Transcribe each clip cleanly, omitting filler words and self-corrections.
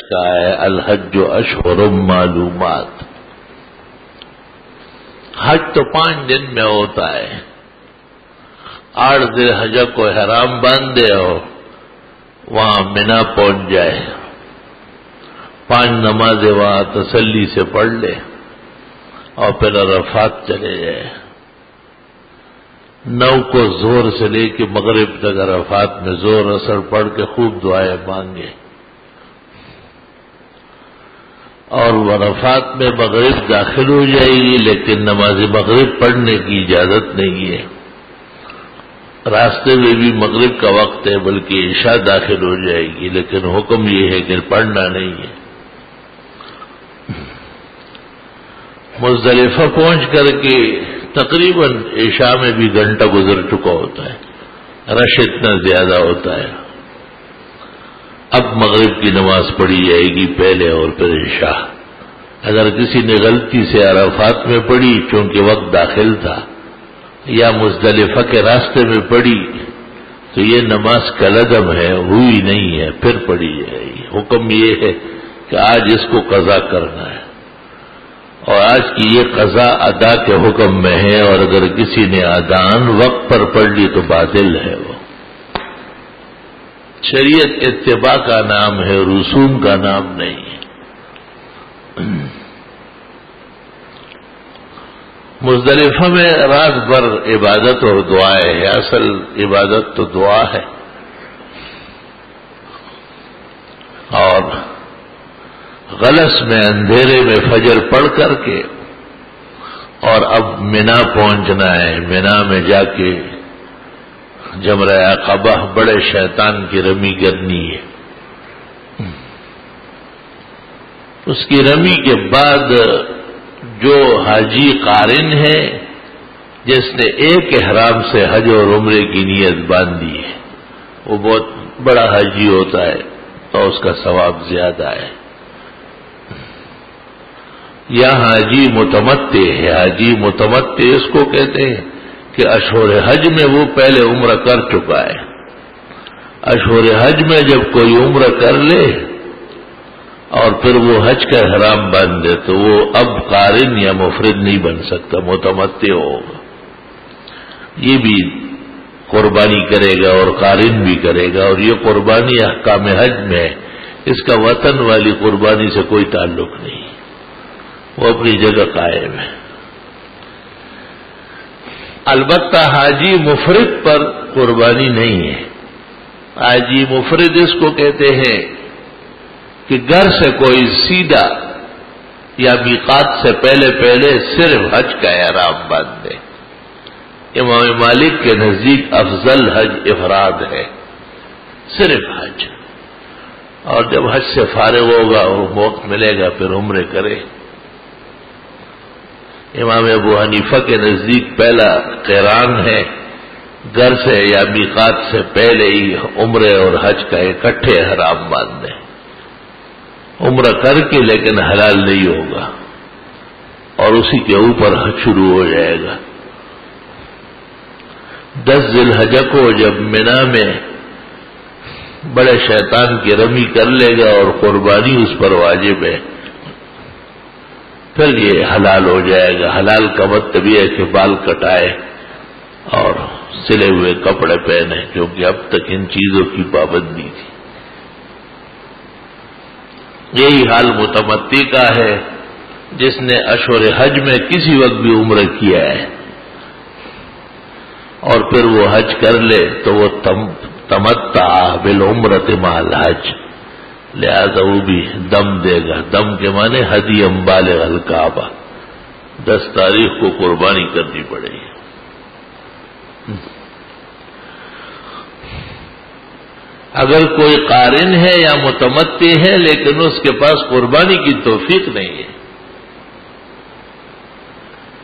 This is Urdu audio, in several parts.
کا ہے الحج اشہر معلومات. حج تو 5 دن میں ہوتا ہے. 8 ذی الحجہ کو احرام باندھے اور وہاں منا پہنچ جائے. 5 نمازیں وہاں تسلی سے پڑھ لے اور پھر عرفات چلے جائے. 9 کو زور سے لے کے مغرب تک عرفات میں زور اثر پڑھ کے خوب دعائیں مانگے. اور عرفات میں مغرب داخل ہو جائے گی لیکن نماز مغرب پڑھنے کی اجازت نہیں ہے. راستے میں بھی مغرب کا وقت ہے بلکہ عشاء داخل ہو جائے گی لیکن حکم یہ ہے کہ پڑھنا نہیں ہے. مزدلفہ پہنچ کر کے تقریباً عشاء میں بھی گھنٹہ گزر چکا ہوتا ہے. رش اتنا زیادہ ہوتا ہے. اب مغرب کی نماز پڑھی جائے گی پہلے اور پھر عشاء. اگر کسی نے غلطی سے عرفات میں پڑھی چونکہ وقت داخل تھا یا مزدلفہ کے راستے میں پڑھی تو یہ نماز کالعدم ہے، ہوئی نہیں ہے، پھر پڑھی جائے گی. حکم یہ ہے کہ آج اس کو قضا کرنا ہے اور آج کی یہ قضا ادا کے حکم میں ہے، اور اگر کسی نے ادان وقت پر پڑھ لی تو باطل ہے. وہ شریعت اتباع کا نام ہے، رسوم کا نام نہیں ہے. مزدلفہ میں رات بھر عبادت اور دعائیں ہے. اصل عبادت تو دعا ہے. اور غلس میں اندھیرے میں فجر پڑھ کر کے اور اب منا پہنچنا ہے. منا میں جا کے جمرہ عقبہ بڑے شیطان کی رمی کرنی ہے. اس کی رمی کے بعد جو حاجی قارن ہے جس نے ایک احرام سے حج اور عمرے کی نیت باندھی ہے وہ بہت بڑا حاجی ہوتا ہے اور اس کا ثواب زیادہ ہے. یا حاجی متمتع ہے. حاجی متمتع اس کو کہتے ہیں کہ اشہر حج میں وہ پہلے عمرہ کر چکا ہے. اشہر حج میں جب کوئی عمرہ کر لے اور پھر وہ حج کا احرام باندھ دے تو وہ اب قارن یا مفرد نہیں بن سکتا، متمتع ہوگا. یہ بھی قربانی کرے گا اور قارن بھی کرے گا، اور یہ قربانی احکام حج میں ہے. اس کا وطن والی قربانی سے کوئی تعلق نہیں، وہ اپنی جگہ قائم ہے. البتہ حاجی مفرد پر قربانی نہیں ہے. حاجی مفرد اس کو کہتے ہیں کہ گھر سے کوئی سیدھا یا میقات سے پہلے صرف حج کا احرام باندھ دے. امام مالک کے نزدیک افضل حج افراد ہے، صرف حج. اور جب حج سے فارغ ہوگا اور موقع ملے گا پھر عمرے کرے. امام ابو حنیفہ کے نزدیک پہلا قران ہے، گھر سے یا میقات سے پہلے ہی عمرے اور حج کا اکٹھے احرام باندھے. عمرہ کر کے لیکن حلال نہیں ہوگا اور اسی کے اوپر حج شروع ہو جائے گا. 10 ذی الحجہ کو جب منا میں بڑے شیطان کی رمی کر لے گا اور قربانی اس پر واجب ہے پھر یہ حلال ہو جائے گا. حلال کا مطلب یہ ہے کہ بال کٹائے اور سلے ہوئے کپڑے پہنے، کیونکہ اب تک ان چیزوں کی پابندی تھی. یہی حال متمتع کا ہے جس نے اشہر حج میں کسی وقت بھی عمرہ کیا ہے اور پھر وہ حج کر لے تو وہ تمتع بالعمرۃ مع الحج، لہذا وہ بھی دم دے گا. دم کے معنی ہدی بالغ الکعبہ، 10 تاریخ کو قربانی کرنی پڑے گی. اگر کوئی قارن ہے یا متمتع ہے لیکن اس کے پاس قربانی کی توفیق نہیں ہے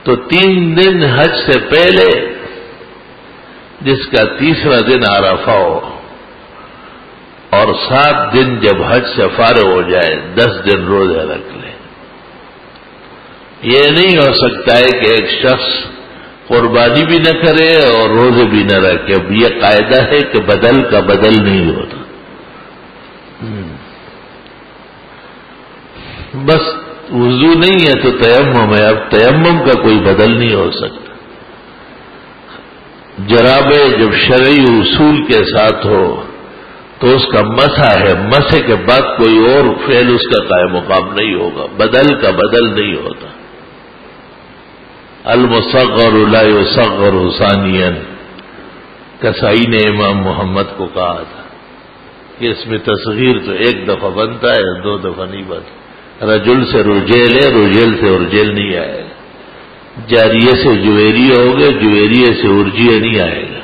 تو 3 دن حج سے پہلے جس کا تیسرا دن عرفہ ہو اور 7 دن جب حج سے فارغ ہو جائے 10 دن روزے رکھ لے. یہ نہیں ہو سکتا ہے کہ ایک شخص قربانی بھی نہ کرے اور روزے بھی نہ رکھے. اب یہ قاعدہ ہے کہ بدل کا بدل نہیں ہوتا. بس وضو نہیں ہے تو تیمم ہے. اب تیمم کا کوئی بدل نہیں ہو سکتا. جرابے جب شرعی اصول کے ساتھ ہو تو اس کا مسح ہے. مسح کے بعد کوئی اور فعل اس کا قائم مقام نہیں ہوگا. بدل کا بدل نہیں ہوتا. المصغر لا يصغر ثانيا کسائی نے امام محمد کو کہا تھا کہ اس میں تصغیر تو ایک دفعہ بنتا ہے, 2 دفعہ نہیں بنتا. رجل سے رجیل ہے, رجیل سے ارجیل نہیں آئے گا. جاریے سے جویریہ ہو گئے, جویریے سے ارجیہ نہیں آئے گا.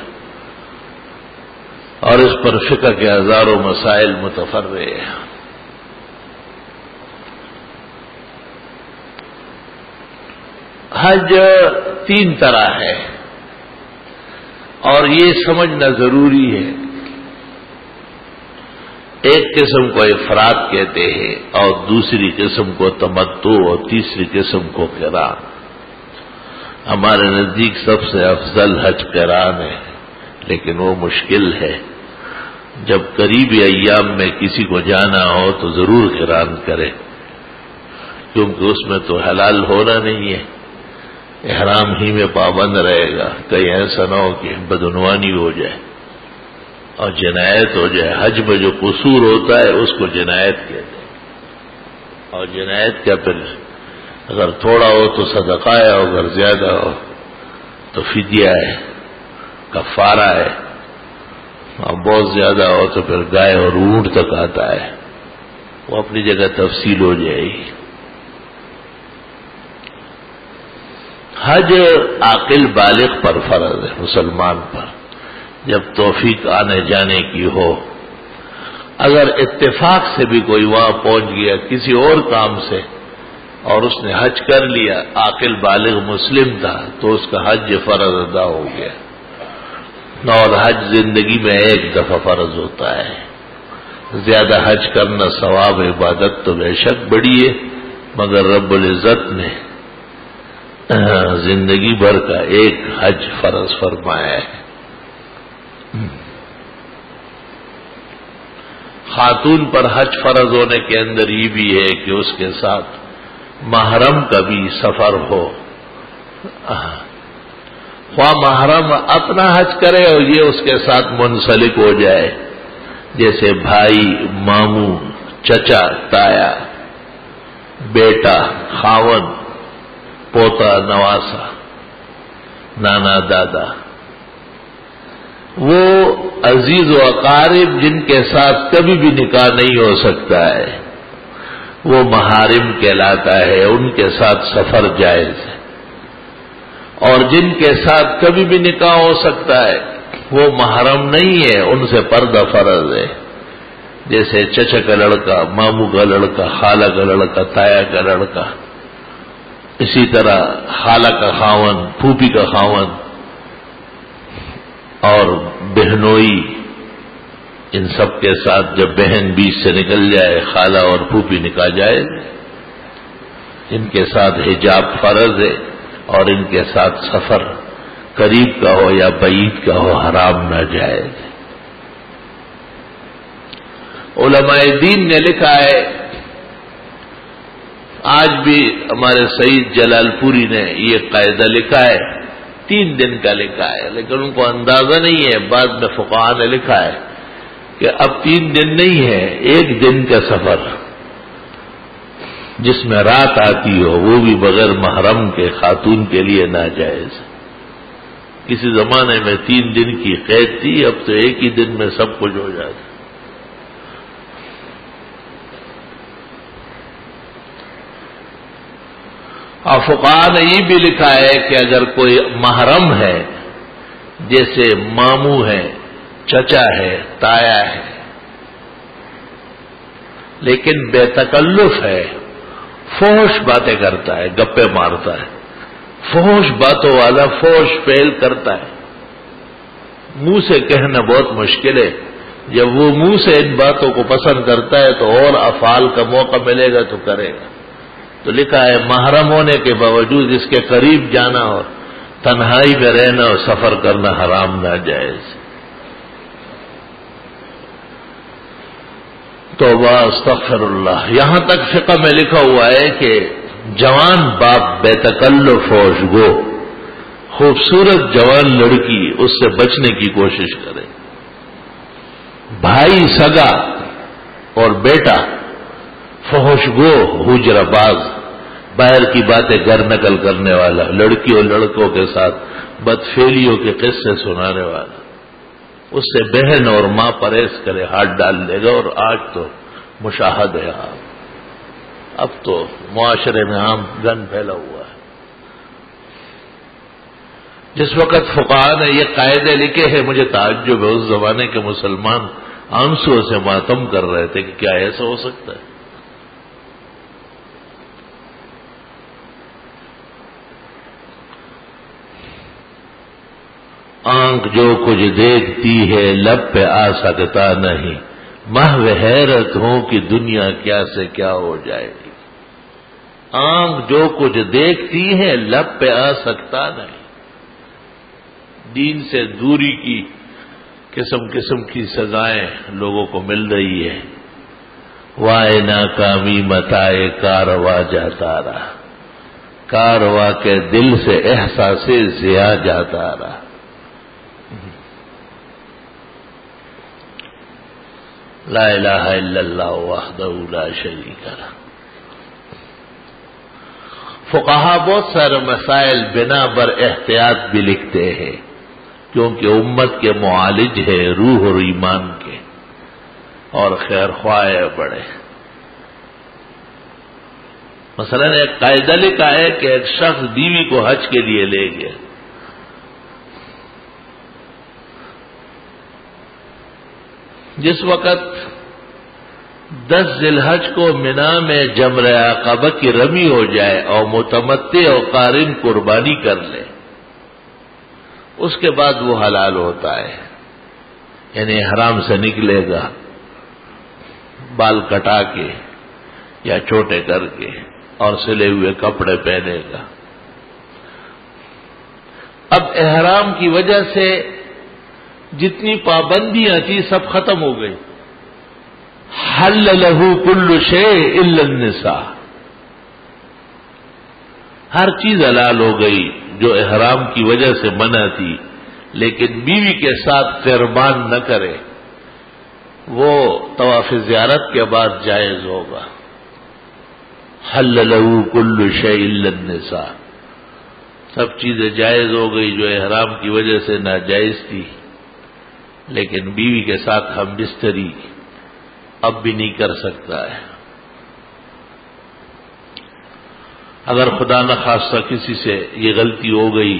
اور اس پر فقہ کے ہزاروں مسائل متفرع ہیں. حج 3 طرح ہے اور یہ سمجھنا ضروری ہے. ایک قسم کو افراد کہتے ہیں اور دوسری قسم کو تمتع اور تیسری قسم کو قران. ہمارے نزدیک سب سے افضل حج قران ہے, لیکن وہ مشکل ہے. جب قریبی ایام میں کسی کو جانا ہو تو ضرور قران کرے, کیونکہ اس میں تو حلال ہونا نہیں ہے. احرام ہی میں پابند رہے گا. کہیں ایسا نہ ہو کہ بدعنوانی ہو جائے اور جنایت ہو جائے. حج میں جو قصور ہوتا ہے اس کو جنایت کہتے ہیں. اور جنایت کا پھر اگر تھوڑا ہو تو صدقہ ہے, اور اگر زیادہ ہو تو فدیہ ہے, کفارہ ہے, اور بہت زیادہ ہو تو پھر گائے اور اونٹ تک آتا ہے. وہ اپنی جگہ تفصیل ہو جائے گی. حج عاقل بالغ پر فرض ہے, مسلمان پر, جب توفیق آنے جانے کی ہو. اگر اتفاق سے بھی کوئی وہاں پہنچ گیا کسی اور کام سے اور اس نے حج کر لیا, عاقل بالغ مسلم تھا, تو اس کا حج فرض ادا ہو گیا. اور حج زندگی میں ایک دفعہ فرض ہوتا ہے. زیادہ حج کرنا ثواب عبادت تو بے شک بڑی ہے, مگر رب العزت نے زندگی بھر کا ایک حج فرض فرمایا ہے. خاتون پر حج فرض ہونے کے اندر یہ بھی ہے کہ اس کے ساتھ محرم کا بھی سفر ہو. خواہ محرم اپنا حج کرے اور یہ اس کے ساتھ منسلک ہو جائے, جیسے بھائی, ماموں, چچا, تایا, بیٹا, خاون, پوتا, نواسا, نانا, دادا. وہ عزیز و اقارب جن کے ساتھ کبھی بھی نکاح نہیں ہو سکتا ہے وہ محارم کہلاتا ہے, ان کے ساتھ سفر جائز ہے. اور جن کے ساتھ کبھی بھی نکاح ہو سکتا ہے وہ محرم نہیں ہے, ان سے پردہ فرض ہے. جیسے چچا کا لڑکا, ماموں کا لڑکا, خالہ کا لڑکا, تایا کا لڑکا. اسی طرح خالہ کا خاون, پھوپھی کا خاون اور بہنوئی, ان سب کے ساتھ جب بہن بیچ سے نکل جائے, خالہ اور پھوپھی نکاح جائے. ان کے ساتھ حجاب فرض ہے اور ان کے ساتھ سفر قریب کا ہو یا بعید کا ہو حرام ناجائز ہے. علماء دین نے لکھا ہے, آج بھی ہمارے سعید جلال پوری نے یہ قاعدہ لکھا ہے, 3 دن کا لکھا ہے, لیکن ان کو اندازہ نہیں ہے. بعد میں فقہاء نے لکھا ہے کہ اب 3 دن نہیں ہے, 1 دن کا سفر جس میں رات آتی ہو وہ بھی بغیر محرم کے خاتون کے لیے ناجائز. کسی زمانے میں 3 دن کی قید تھی, اب تو 1 ہی دن میں سب کچھ ہو جاتا. اور فقہاء نے یہ بھی لکھا ہے کہ اگر کوئی محرم ہے, جیسے ماموں ہے, چچا ہے, تایا ہے, لیکن بے تکلف ہے, فحش باتیں کرتا ہے, گپے مارتا ہے, فحش باتوں والا فحش فعل کرتا ہے, منہ سے کہنا بہت مشکل ہے. جب وہ منہ سے ان باتوں کو پسند کرتا ہے تو اور افعال کا موقع ملے گا تو کرے گا. تو لکھا ہے محرم ہونے کے باوجود اس کے قریب جانا اور تنہائی میں رہنا اور سفر کرنا حرام ناجائز. توبہ استغفر اللہ. یہاں تک فقہ میں لکھا ہوا ہے کہ جوان باپ بے تکلف ہوشگو خوبصورت جوان لڑکی اس سے بچنے کی کوشش کرے. بھائی سگا اور بیٹا فحشگو حجرہ باز باہر کی باتیں گھر نقل کرنے والا لڑکی اور لڑکوں کے ساتھ بدفعلیوں کے قصے سنانے والا اس سے بہن اور ماں پرہیز کرے ہاتھ ڈال دے گا. اور آج تو مشاہد ہے اب تو معاشرے میں عام گن پھیلا ہوا ہے. جس وقت فقہاء نے یہ قاعدے لکھے ہیں مجھے تعجب ہے اس زمانے کے مسلمان آنسو سے ماتم کر رہے تھے کہ کیا ایسا ہو سکتا ہے. آنکھ جو کچھ دیکھتی ہے لب پہ آ سکتا نہیں محو حیرت ہوں کہ دنیا کیا سے کیا ہو جائے گی. آنکھ جو کچھ دیکھتی ہے لب پہ آ سکتا نہیں. دین سے دوری کی قسم قسم کی سزائیں لوگوں کو مل رہی ہے. وائے ناکامی متائے کارواں جاتا رہا کارواں کے دل سے احساس ضیاء جاتا رہا. لا الہ الا اللہ وحدہ لا شریک لہ. فقہا بہت سارے مسائل بنا بر احتیاط بھی لکھتے ہیں کیونکہ امت کے معالج ہے روح اور ایمان کے اور خیر خواہ بڑے. مثلا ایک قاعدہ لکھا ہے کہ ایک شخص بیوی کو حج کے لیے لے گیا. جس وقت 10 ذی الحج کو منا میں جمر عقبہ کی رمی ہو جائے اور متمتع اور قارن قربانی کر لے اس کے بعد وہ حلال ہوتا ہے. یعنی حرام سے نکلے گا بال کٹا کے یا چھوٹے کر کے اور سلے ہوئے کپڑے پہنے گا. اب احرام کی وجہ سے جتنی پابندیاں تھی سب ختم ہو گئی. حل لہ کل شیء الا النساء ہر چیز حلال ہو گئی جو احرام کی وجہ سے منع تھی لیکن بیوی کے ساتھ قربان نہ کرے وہ طواف زیارت کے بعد جائز ہوگا. حل لہ کل شیء الا النساء سب چیزیں جائز ہو گئی جو احرام کی وجہ سے ناجائز تھی لیکن بیوی کے ساتھ ہم بستری اب بھی نہیں کر سکتا ہے. اگر خدا نخواستہ کسی سے یہ غلطی ہو گئی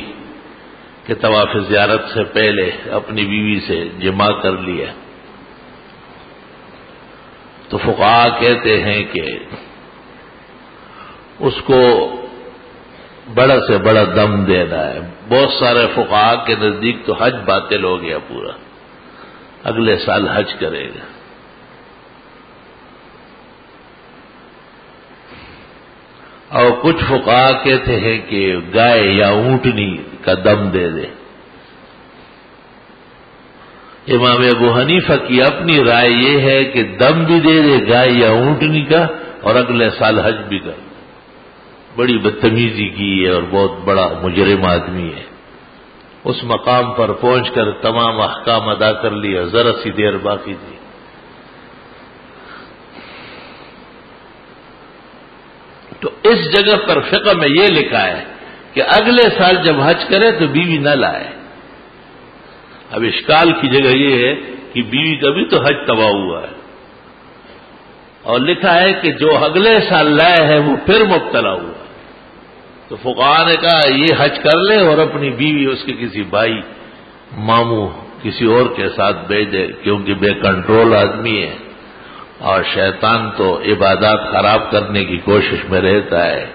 کہ طواف زیارت سے پہلے اپنی بیوی سے جماع کر لیا تو فقہاء کہتے ہیں کہ اس کو بڑا سے بڑا دم دینا ہے. بہت سارے فقہاء کے نزدیک تو حج باطل ہو گیا پورا اگلے سال حج کرے گا. اور کچھ فقہاء کہتے ہیں کہ گائے یا اونٹنی کا دم دے دے. امام ابو حنیفہ کی اپنی رائے یہ ہے کہ دم بھی دے دے گائے یا اونٹنی کا اور اگلے سال حج بھی کر. بڑی بدتمیزی کی ہے اور بہت بڑا مجرم آدمی ہے. اس مقام پر پہنچ کر تمام احکام ادا کر لیا ذرا سی دیر باقی تھی. تو اس جگہ پر فقہ میں یہ لکھا ہے کہ اگلے سال جب حج کرے تو بیوی نہ لائے. اب اشکال کی جگہ یہ ہے کہ بیوی کا بھی تو حج تباہ ہوا ہے اور لکھا ہے کہ جو اگلے سال لائے ہے وہ پھر مبتلا ہوا. تو فقہاء نے کہا یہ حج کر لے اور اپنی بیوی اس کے کسی بھائی ماموں کسی اور کے ساتھ بھیج دے کیونکہ بے کنٹرول آدمی ہے اور شیطان تو عبادات خراب کرنے کی کوشش میں رہتا ہے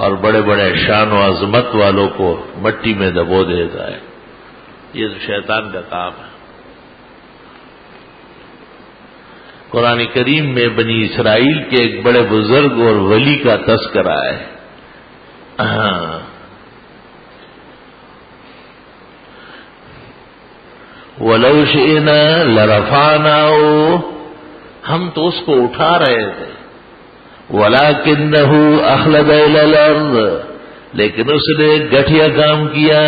اور بڑے بڑے شان و عظمت والوں کو مٹی میں دبو دیتا ہے. یہ تو شیطان کا کام ہے. قرآن کریم میں بنی اسرائیل کے ایک بڑے بزرگ اور ولی کا تذکرہ ہے. وَلَوْ شِئْنَا لَرَفَعْنَاهُ ہم تو اس کو اٹھا رہے تھے. وَلَكِنَّهُ أَخْلَدَ إِلَى الْأَرْضِ، لیکن اس نے گٹھیا کام کیا.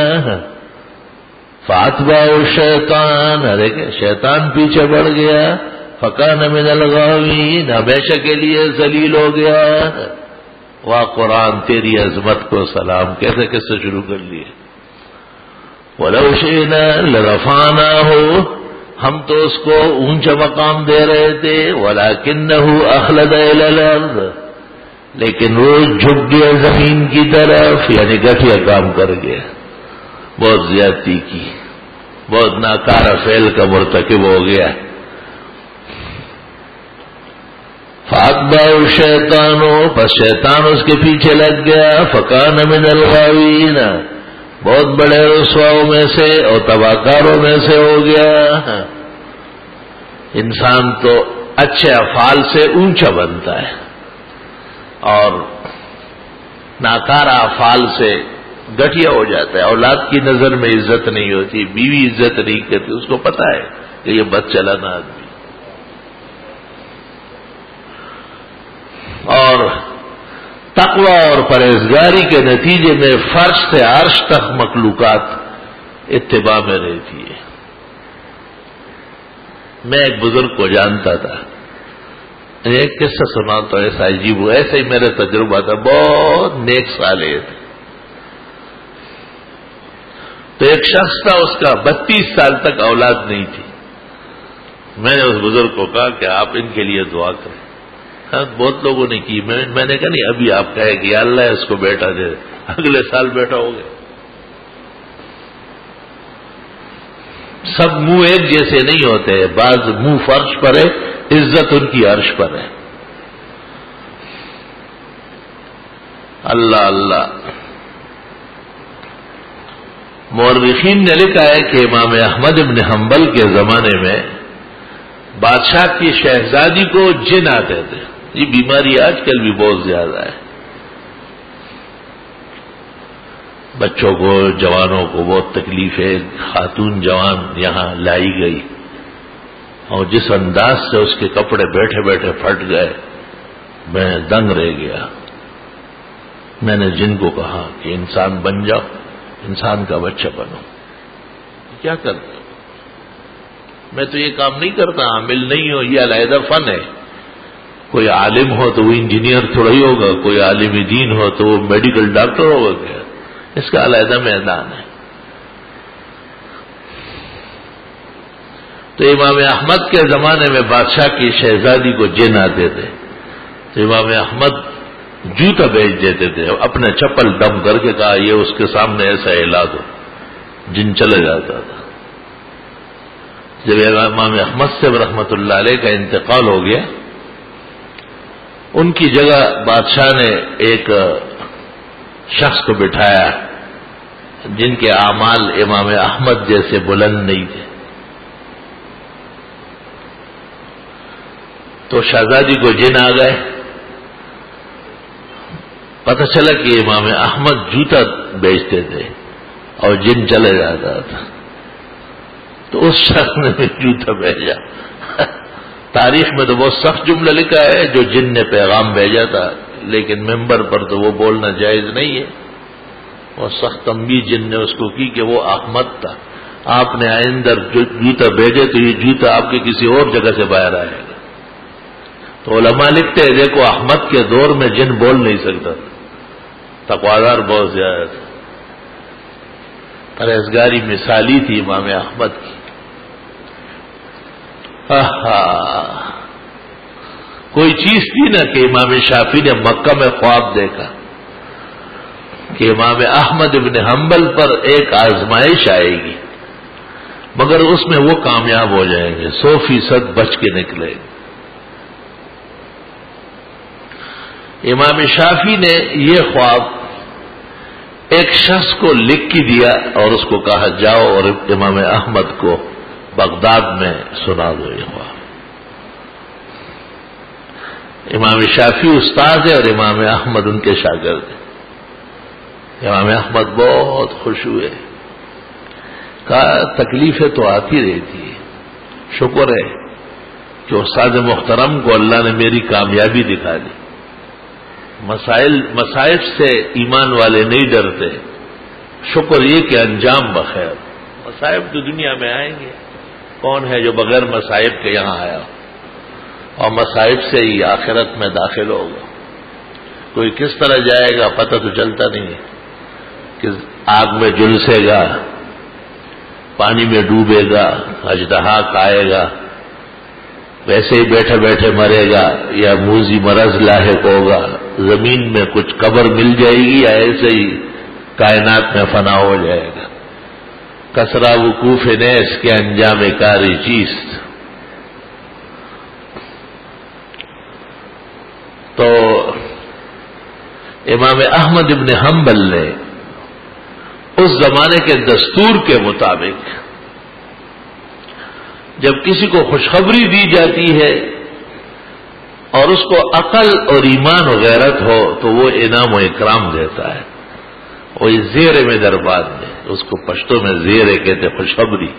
فَأَتْبَعَهُ الشَّيْطَانُ، شیطان پیچھے بڑھ گیا. فَكَانَ مِنَ الْغَاوِينَ، ہمیشہ کے لیے ذلیل ہو گیا. واہ قرآن تیری عظمت کو سلام، کیسے کیسے شروع کر لیے. وَلَوْ شِئْنَا لَرَفَعْنَاهُ، ہم تو اس کو اونچا مقام دے رہے تھے. وَلَكِنَّهُ أَخْلَدَ إِلَى الْأَرْضِ، لیکن وہ جھک گیا زمین کی طرف، یعنی گٹھیا کام کر گیا، بہت زیادتی کی، بہت ناکارہ فعل کا مرتکب ہو گیا. فَأَتْبَعَهُ الشَّيْطَانُ، پس شیطان اس کے پیچھے لگ گیا. فَكَانَ مِنَ الْغَاوِينَ، بہت بڑے رسواؤں میں سے اور تباہکاروں میں سے ہو گیا. انسان تو اچھے افعال سے اونچا بنتا ہے اور ناکارہ افعال سے گٹھیا ہو جاتا ہے. اولاد کی نظر میں عزت نہیں ہوتی، بیوی عزت نہیں کرتی، اس کو پتا ہے کہ یہ بد چلانا آدمی. اور تقوی اور پرہیزگاری کے نتیجے میں فرش سے عرش تک مخلوقات اتباع میں رہتی ہے. میں ایک بزرگ کو جانتا تھا، ایک قصہ سناتا ہوں، ایسا عجیب ہوا، ایسے ہی میرا تجربہ تھا. بہت نیک صالح تھے. تو ایک شخص تھا، اس کا 32 سال تک اولاد نہیں تھی. میں نے اس بزرگ کو کہا کہ آپ ان کے لیے دعا کریں. بہت لوگوں نے کی، میں نے کہا نہیں، ابھی آپ کہے کہ یا اللہ اس کو بیٹا دے، اگلے سال بیٹا ہو گیا. سب منہ ایک جیسے نہیں ہوتے، بعض منہ فرش پر ہے، عزت ان کی عرش پر ہے. اللہ اللہ. مورخین نے لکھا ہے کہ امام احمد بن حنبل کے زمانے میں بادشاہ کی شہزادی کو جن آتے تھے. یہ بیماری آج کل بھی بہت زیادہ ہے. بچوں کو، جوانوں کو بہت تکلیف ہے. خاتون جوان یہاں لائی گئی اور جس انداز سے اس کے کپڑے بیٹھے بیٹھے پھٹ گئے، میں دنگ رہ گیا. میں نے جن کو کہا کہ انسان بن جاؤ، انسان کا بچہ بنو. کیا کرتے ہو؟ میں تو یہ کام نہیں کرتا، عامل نہیں ہو، یہ علیحدہ فن ہے. کوئی عالم ہو تو وہ انجینئر تھوڑا ہی ہوگا، کوئی عالم دین ہو تو وہ میڈیکل ڈاکٹر ہوگا. کیا اس کا علیحدہ میدان ہے. تو امام احمد کے زمانے میں بادشاہ کی شہزادی کو جن آتے تھے تو امام احمد جوتا بیچ دیتے تھے، اپنے چپل دم کر کے کہا یہ اس کے سامنے ایسا ہلا دو، جن چلا جاتا تھا. جب امام احمد سے رحمت اللہ علیہ کا انتقال ہو گیا، ان کی جگہ بادشاہ نے ایک شخص کو بٹھایا جن کے اعمال امام احمد جیسے بلند نہیں تھے. تو شہزادی کو جن آ گئے. پتہ چلا کہ امام احمد جوتا بیچتے تھے اور جن چلے جاتا تھا. تو اس شخص نے جوتا بھیجا. تاریخ میں تو بہت سخت جملہ لکھا ہے جو جن نے پیغام بھیجا تھا، لیکن ممبر پر تو وہ بولنا جائز نہیں ہے. اور سخت تنبیہ جن نے اس کو کی کہ وہ احمد تھا، آپ نے آئندہ جوتا بھیجے تو یہ جوتا آپ کے کسی اور جگہ سے باہر آئے گا. تو علماء لکھتے ہیں دیکھو احمد کے دور میں جن بول نہیں سکتا تھا، تقوادار بہت زیادہ تھا. پرہیزگاری مثالی تھی امام احمد کی. کوئی چیز تھی نا کہ امام شافعی نے مکہ میں خواب دیکھا کہ امام احمد بن حنبل پر ایک آزمائش آئے گی، مگر اس میں وہ کامیاب ہو جائیں گے، 100% بچ کے نکلے گے. امام شافعی نے یہ خواب ایک شخص کو لکھ کے دیا اور اس کو کہا جاؤ اور امام احمد کو بغداد میں سنا دو یہ خواب. امام شافعی استاد ہے اور امام احمد ان کے شاگرد ہیں. امام احمد بہت خوش ہوئے، کہا تکلیفیں تو آتی رہتی ہے، شکر ہے کہ استاد محترم کو اللہ نے میری کامیابی دکھا دی. مصائب سے ایمان والے نہیں ڈرتے، شکر یہ کہ انجام بخیر. مصائب تو دنیا میں آئیں گے، کون ہے جو بغیر مصائب کے یہاں آیا، اور مصائب سے ہی آخرت میں داخل ہوگا. کوئی کس طرح جائے گا پتہ تو چلتا نہیں ہے، کہ آگ میں جھلسے گا، پانی میں ڈوبے گا، اژدہا کھائے گا، ویسے ہی بیٹھے بیٹھے مرے گا، یا موذی مرض لاحق ہوگا، زمین میں کچھ قبر مل جائے گی، یا ایسے ہی کائنات میں فنا ہو جائے گا. کسرا وقوف نیس کے انجام کاری چیست. تو امام احمد ابن حنبل نے اس زمانے کے دستور کے مطابق جب کسی کو خوشخبری دی جاتی ہے اور اس کو عقل اور ایمان و غیرت ہو تو وہ انعام و اکرام دیتا ہے. وہ زیر میں دربار میں، اس کو پشتوں میں زیر کہتے خوشخبری.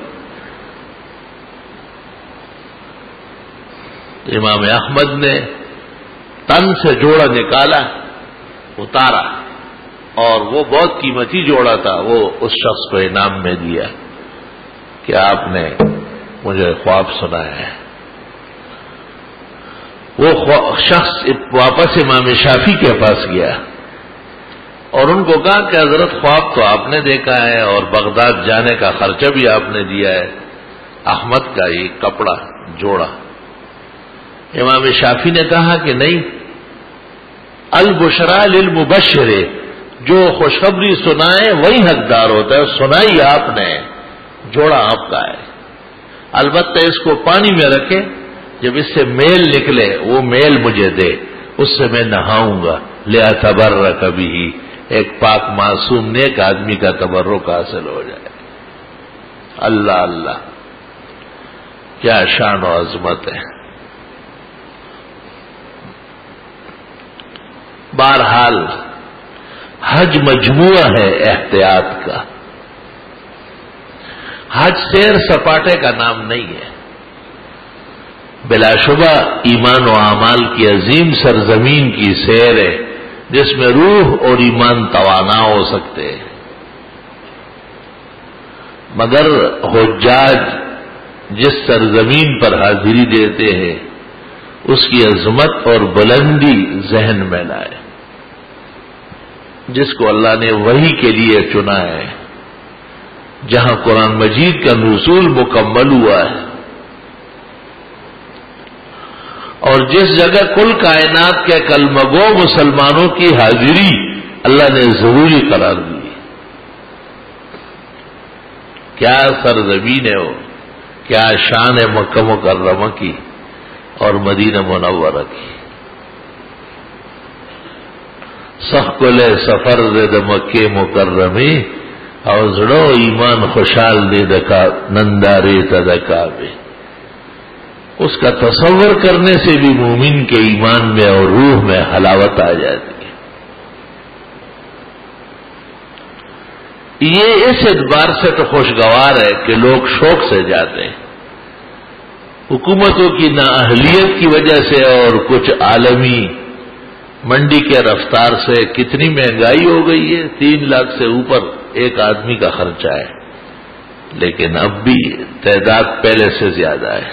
امام احمد نے تن سے جوڑا نکالا، اتارا، اور وہ بہت قیمتی جوڑا تھا، وہ اس شخص کو انعام میں دیا کہ آپ نے مجھے خواب سنایا ہے. وہ شخص واپس امام شافعی کے پاس گیا اور ان کو کہا کہ حضرت خواب تو آپ نے دیکھا ہے اور بغداد جانے کا خرچہ بھی آپ نے دیا ہے، احمد کا یہ کپڑا جوڑا. امام شافعی نے کہا کہ نہیں، البشرا للمبشر، جو خوشخبری سنائے وہی حقدار ہوتا ہے، سنائی آپ نے، جوڑا آپ کا ہے. البتہ اس کو پانی میں رکھے، جب اس سے میل نکلے وہ میل مجھے دے، اس سے میں نہاؤں گا. لِأَتَبَرَّكَ بِهِ، ایک پاک معصوم نیک آدمی کا تبرک حاصل ہو جائے. اللہ اللہ، کیا شان و عظمت ہے. بہرحال حج مجموعہ ہے احتیاط کا. حج سیر سپاٹے کا نام نہیں ہے. بلا شبہ ایمان و اعمال کی عظیم سرزمین کی سیر ہے جس میں روح اور ایمان توانا ہو سکتے ہیں. مگر حجاج جس سرزمین پر حاضری دیتے ہیں اس کی عظمت اور بلندی ذہن میں لائے. جس کو اللہ نے وحی کے لیے چنا ہے، جہاں قرآن مجید کا نزول مکمل ہوا ہے، اور جس جگہ کل کائنات کے کلمہ گو مسلمانوں کی حاضری اللہ نے ضروری قرار دی. کیا سرزمین ہے وہ، کیا شان ہے مکہ مکرمہ کی اور مدینہ منورہ کی. سخکل سفر دے مکے مکرمی، اور زڑو ایمان خوشحال دے دکا نندارے تدکا بے. اس کا تصور کرنے سے بھی مومن کے ایمان میں اور روح میں حلاوت آ جاتی ہے. یہ اس اعتبار سے تو خوشگوار ہے کہ لوگ شوق سے جاتے ہیں. حکومتوں کی نااہلیت کی وجہ سے اور کچھ عالمی منڈی کے رفتار سے کتنی مہنگائی ہو گئی ہے، 3 لاکھ سے اوپر ایک آدمی کا خرچہ ہے، لیکن اب بھی تعداد پہلے سے زیادہ ہے.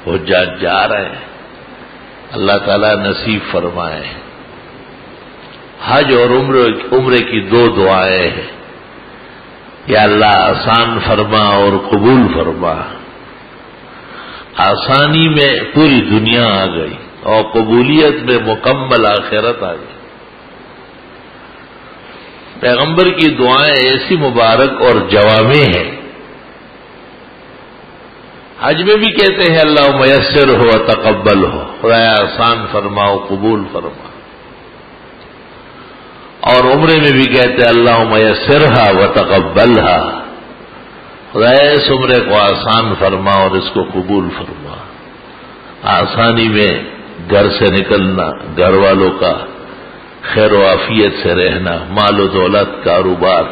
حجاج جا رہے ہیں. اللہ تعالیٰ نصیب فرمائے. حج اور عمرے کی 2 دعائیں ہیں. یا اللہ آسان فرما اور قبول فرما. آسانی میں پوری دنیا آ گئی اور قبولیت میں مکمل آخرت آ گئی. پیغمبر کی دعائیں ایسی مبارک اور جوامع ہیں. حج میں بھی کہتے ہیں اللہ میسر ہو تقبل ہو، خدایا آسان فرماؤ قبول فرما. اور عمرے میں بھی کہتے ہیں اللہ میسرھا و تقبلھا، خدایا اس عمرے کو آسان فرما اور اس کو قبول فرما. آسانی میں گھر سے نکلنا، گھر والوں کا خیر و عافیت سے رہنا، مال و دولت، کاروبار،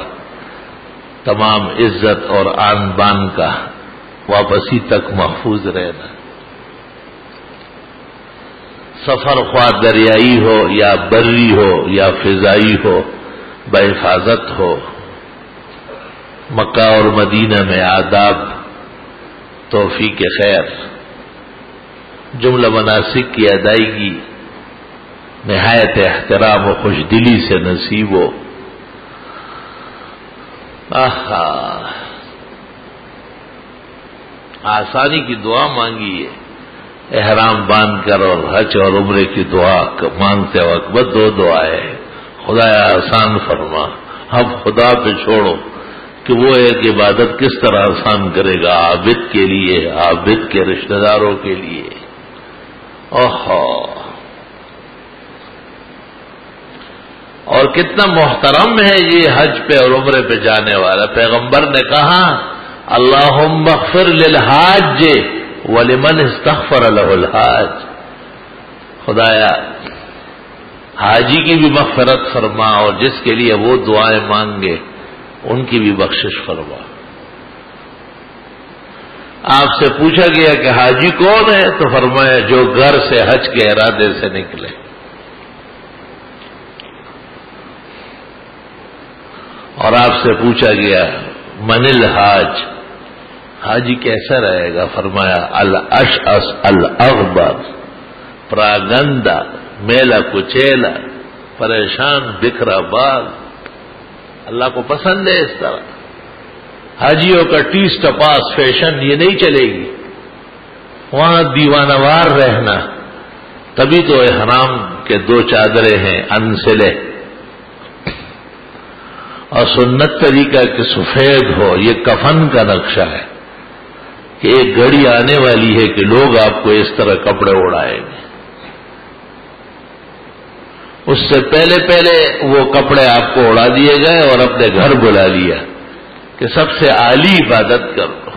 تمام عزت اور آن بان کا واپسی تک محفوظ رہنا. سفر خواہ دریائی ہو یا بری ہو یا فضائی ہو، بحفاظت ہو۔ مکہ اور مدینہ میں آداب، توفیق خیر، جملہ مناسک کی ادائیگی نہایت احترام و خوش دلی سے نصیب ہو۔ آسانی کی دعا مانگی ہے احرام باندھ کر، اور حج اور عمرے کی دعا مانگتے وقت بس دو دعائیں، خدایا آسان فرما، اب خدا پہ چھوڑو کہ وہ ایک عبادت کس طرح آسان کرے گا عابد کے لیے، عابد کے رشتہ داروں کے لیے۔ اور کتنا محترم ہے یہ حج پہ اور عمرے پہ جانے والا۔ پیغمبر نے کہا اللہم اغفر للحاج ولمن استغفر له الحاج، خدایا حاجی کی بھی مغفرت فرما اور جس کے لیے وہ دعائیں مانگے ان کی بھی بخشش فرما۔ آپ سے پوچھا گیا کہ حاجی کون ہے؟ تو فرمایا جو گھر سے حج کے ارادے سے نکلے۔ اور آپ سے پوچھا گیا من الحاج، حاجی کیسا رہے گا؟ فرمایا الاشعث الاغبر، پراگندہ، میلا کچیلا، پریشان بکھرا بال۔ اللہ کو پسند ہے اس طرح۔ حاجیوں کا ٹیس ٹپاس فیشن یہ نہیں چلے گی، وہاں دیوانہ وار رہنا۔ تبھی تو احرام کے دو چادریں ہیں انسلے، اور سنت طریقہ کہ سفید ہو، یہ کفن کا نقشہ ہے کہ ایک گھڑی آنے والی ہے کہ لوگ آپ کو اس طرح کپڑے اڑائیں گے۔ اس سے پہلے پہلے وہ کپڑے آپ کو اڑا دیے گئے اور اپنے گھر بلا لیا کہ سب سے اعلی عبادت کر لو۔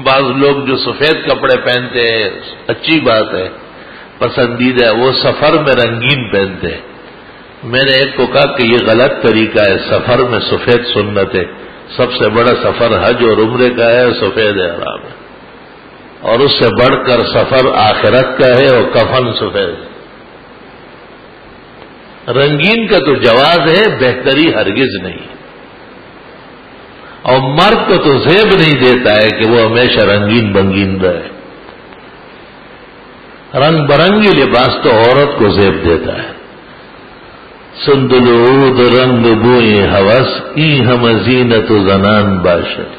بعض لوگ جو سفید کپڑے پہنتے ہیں اچھی بات ہے، پسندیدہ ہے، وہ سفر میں رنگین پہنتے ہیں۔ میں نے ایک کو کہا کہ یہ غلط طریقہ ہے، سفر میں سفید سنت ہے، سب سے بڑا سفر حج اور عمرے کا ہے، سفید احرام ہے، اور اس سے بڑھ کر سفر آخرت کا ہے اور کفن سفید ہے۔ رنگین کا تو جواز ہے، بہتری ہرگز نہیں، اور مرد کو تو زیب نہیں دیتا ہے کہ وہ ہمیشہ رنگین بنگین رہے۔ رنگ برنگی لباس تو عورت کو زیب دیتا ہے۔ سندلود رنگ بوئے ہوس ای ہم زینت زنان باشد،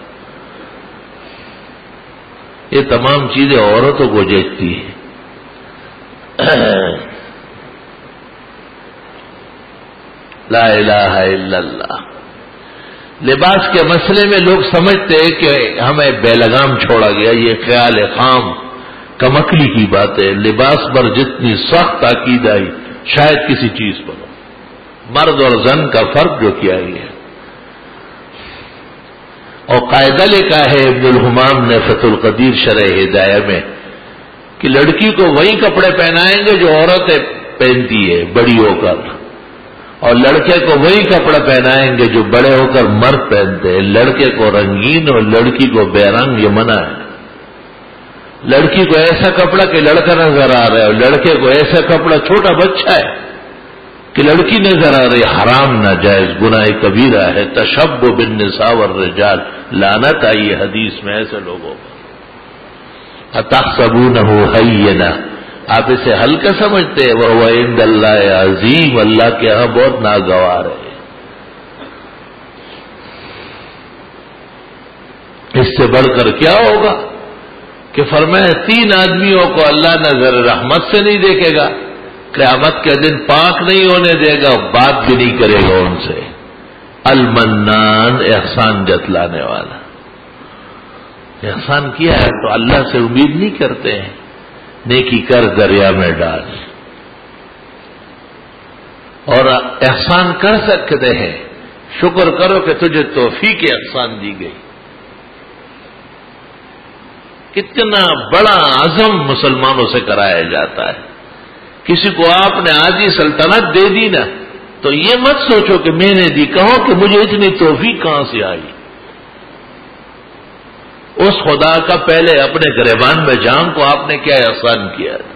یہ تمام چیزیں عورتوں کو جیتتی ہیں۔ لا الہ الا اللہ۔ لباس کے مسئلے میں لوگ سمجھتے ہیں کہ ہمیں بے لگام چھوڑا گیا، یہ خیال خام کمکلی کی بات ہے۔ لباس پر جتنی سخت تاکید آئی شاید کسی چیز پر ہو، مرد اور زن کا فرق جو کیا گیا۔ اور قاعدہ لکھا ہے ابن الحمام نے فتح القدیر شرح ہدایہ میں کہ لڑکی کو وہی کپڑے پہنائیں گے جو عورتیں پہنتی ہے بڑی ہو کر، اور لڑکے کو وہی کپڑے پہنائیں گے جو بڑے ہو کر مرد پہنتے ہیں۔ لڑکے کو رنگین اور لڑکی کو بے رنگ یہ منع ہے۔ لڑکی کو ایسا کپڑا کہ لڑکا نظر آ رہا ہے، اور لڑکے کو ایسا کپڑا چھوٹا بچہ ہے کہ لڑکی نظر آ رہی، حرام ناجائز گناہ کبیرہ ہے۔ تشبہ بالنساء والرجال، لعنت آئی ہے حدیث میں ایسے لوگوں پر۔ اتحسبونہ ہینا، آپ اسے ہلکا سمجھتے ہیں، وہو عند اللہ عظیم، اللہ کے ہاں بہت ناگوار ہے۔ اس سے بڑھ کر کیا ہوگا کہ فرمایا 3 آدمیوں کو اللہ نظر رحمت سے نہیں دیکھے گا، قیامت کے دن پاک نہیں ہونے دے گا، بات بھی نہیں کرے گا ان سے۔ المنان، احسان جتلانے والا، احسان کیا ہے تو اللہ سے امید نہیں کرتے ہیں، نیکی کر دریا میں ڈال۔ اور احسان کر سکتے ہیں، شکر کرو کہ تجھے توفیق احسان دی گئی۔ کتنا بڑا عزم مسلمانوں سے کرایا جاتا ہے۔ کسی کو آپ نے آدھی سلطنت دے دی نا تو یہ مت سوچو کہ میں نے دی، کہو کہ مجھے اتنی توفیق کہاں سے آئی۔ اس خدا کا پہلے اپنے گریبان میں جان کو آپ نے کیا احسان کیا تھا؟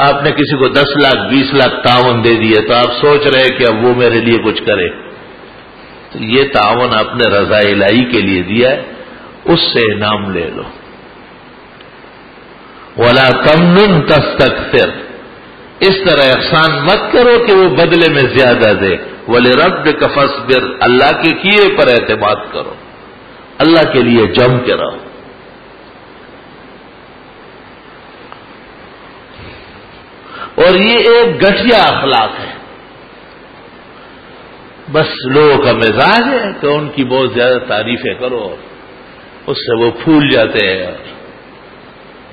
آپ نے کسی کو 10 لاکھ 20 لاکھ تعاون دے دیے تو آپ سوچ رہے کہ اب وہ میرے لیے کچھ کرے. تو یہ تعاون آپ نے رضا الہی کے لیے دیا ہے، اس سے انعام لے لو. وَلَا تَمْنُنْ تَسْتَكْثِرْ، اس طرح احسان مت کرو کہ وہ بدلے میں زیادہ دے. وَلِرَبِّكَ فَاصْبِرْ، اللہ کے کیے پر اعتماد کرو، اللہ کے لیے جم کے رہو. اور یہ ایک گٹھیا اخلاق ہے، بس لوگوں کا مزاج ہے کہ ان کی بہت زیادہ تعریفیں کرو، اس سے وہ پھول جاتے ہیں.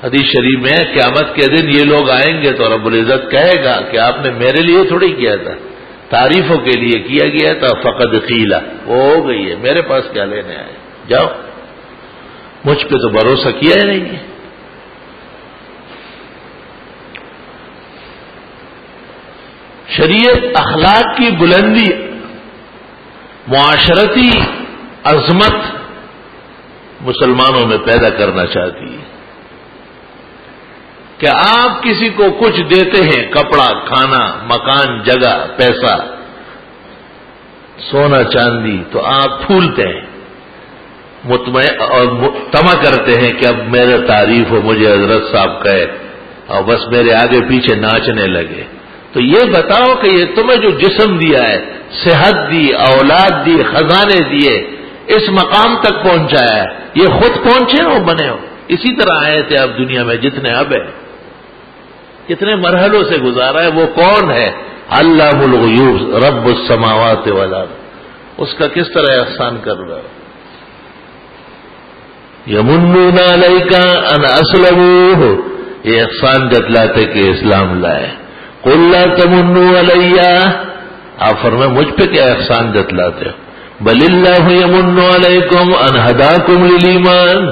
حدیث شریف میں قیامت کے دن یہ لوگ آئیں گے تو رب العزت کہے گا کہ آپ نے میرے لیے تھوڑی کیا تھا، تعریفوں کے لیے کیا گیا تھا. فقد قیل، وہ ہو گئی ہے، میرے پاس کیا لینے آئے، جاؤ، مجھ پہ تو بھروسہ کیا ہی نہیں ہے. شریعت اخلاق کی بلندی، معاشرتی عظمت مسلمانوں میں پیدا کرنا چاہتی ہے کہ آپ کسی کو کچھ دیتے ہیں، کپڑا، کھانا، مکان، جگہ، پیسہ، سونا چاندی، تو آپ پھولتے ہیں، مطمئن اور طمع کرتے ہیں کہ اب میرے تعریف ہو، مجھے حضرت صاحب کہے اور بس میرے آگے پیچھے ناچنے لگے. تو یہ بتاؤ کہ یہ تمہیں جو جسم دیا ہے، صحت دی، اولاد دی، خزانے دیے، اس مقام تک پہنچایا ہے، یہ خود پہنچے ہو، بنے ہو؟ اسی طرح آئے تھے آپ دنیا میں، جتنے اب ہے، کتنے مرحلوں سے گزارا ہے. وہ کون ہے؟ علام الغیوب، رب السماوات والارض. اس کا کس طرح احسان کر رہا ہے؟ یمنون علیک ان اسلموا، یہ احسان جتلاتے کہ اسلام لائے. قل لا تمنوا علی، آپ فرمائیں مجھ پہ کیا احسان جتلاتے ہو؟ بل اللہ یمن علیکم ان ہداکم للایمان،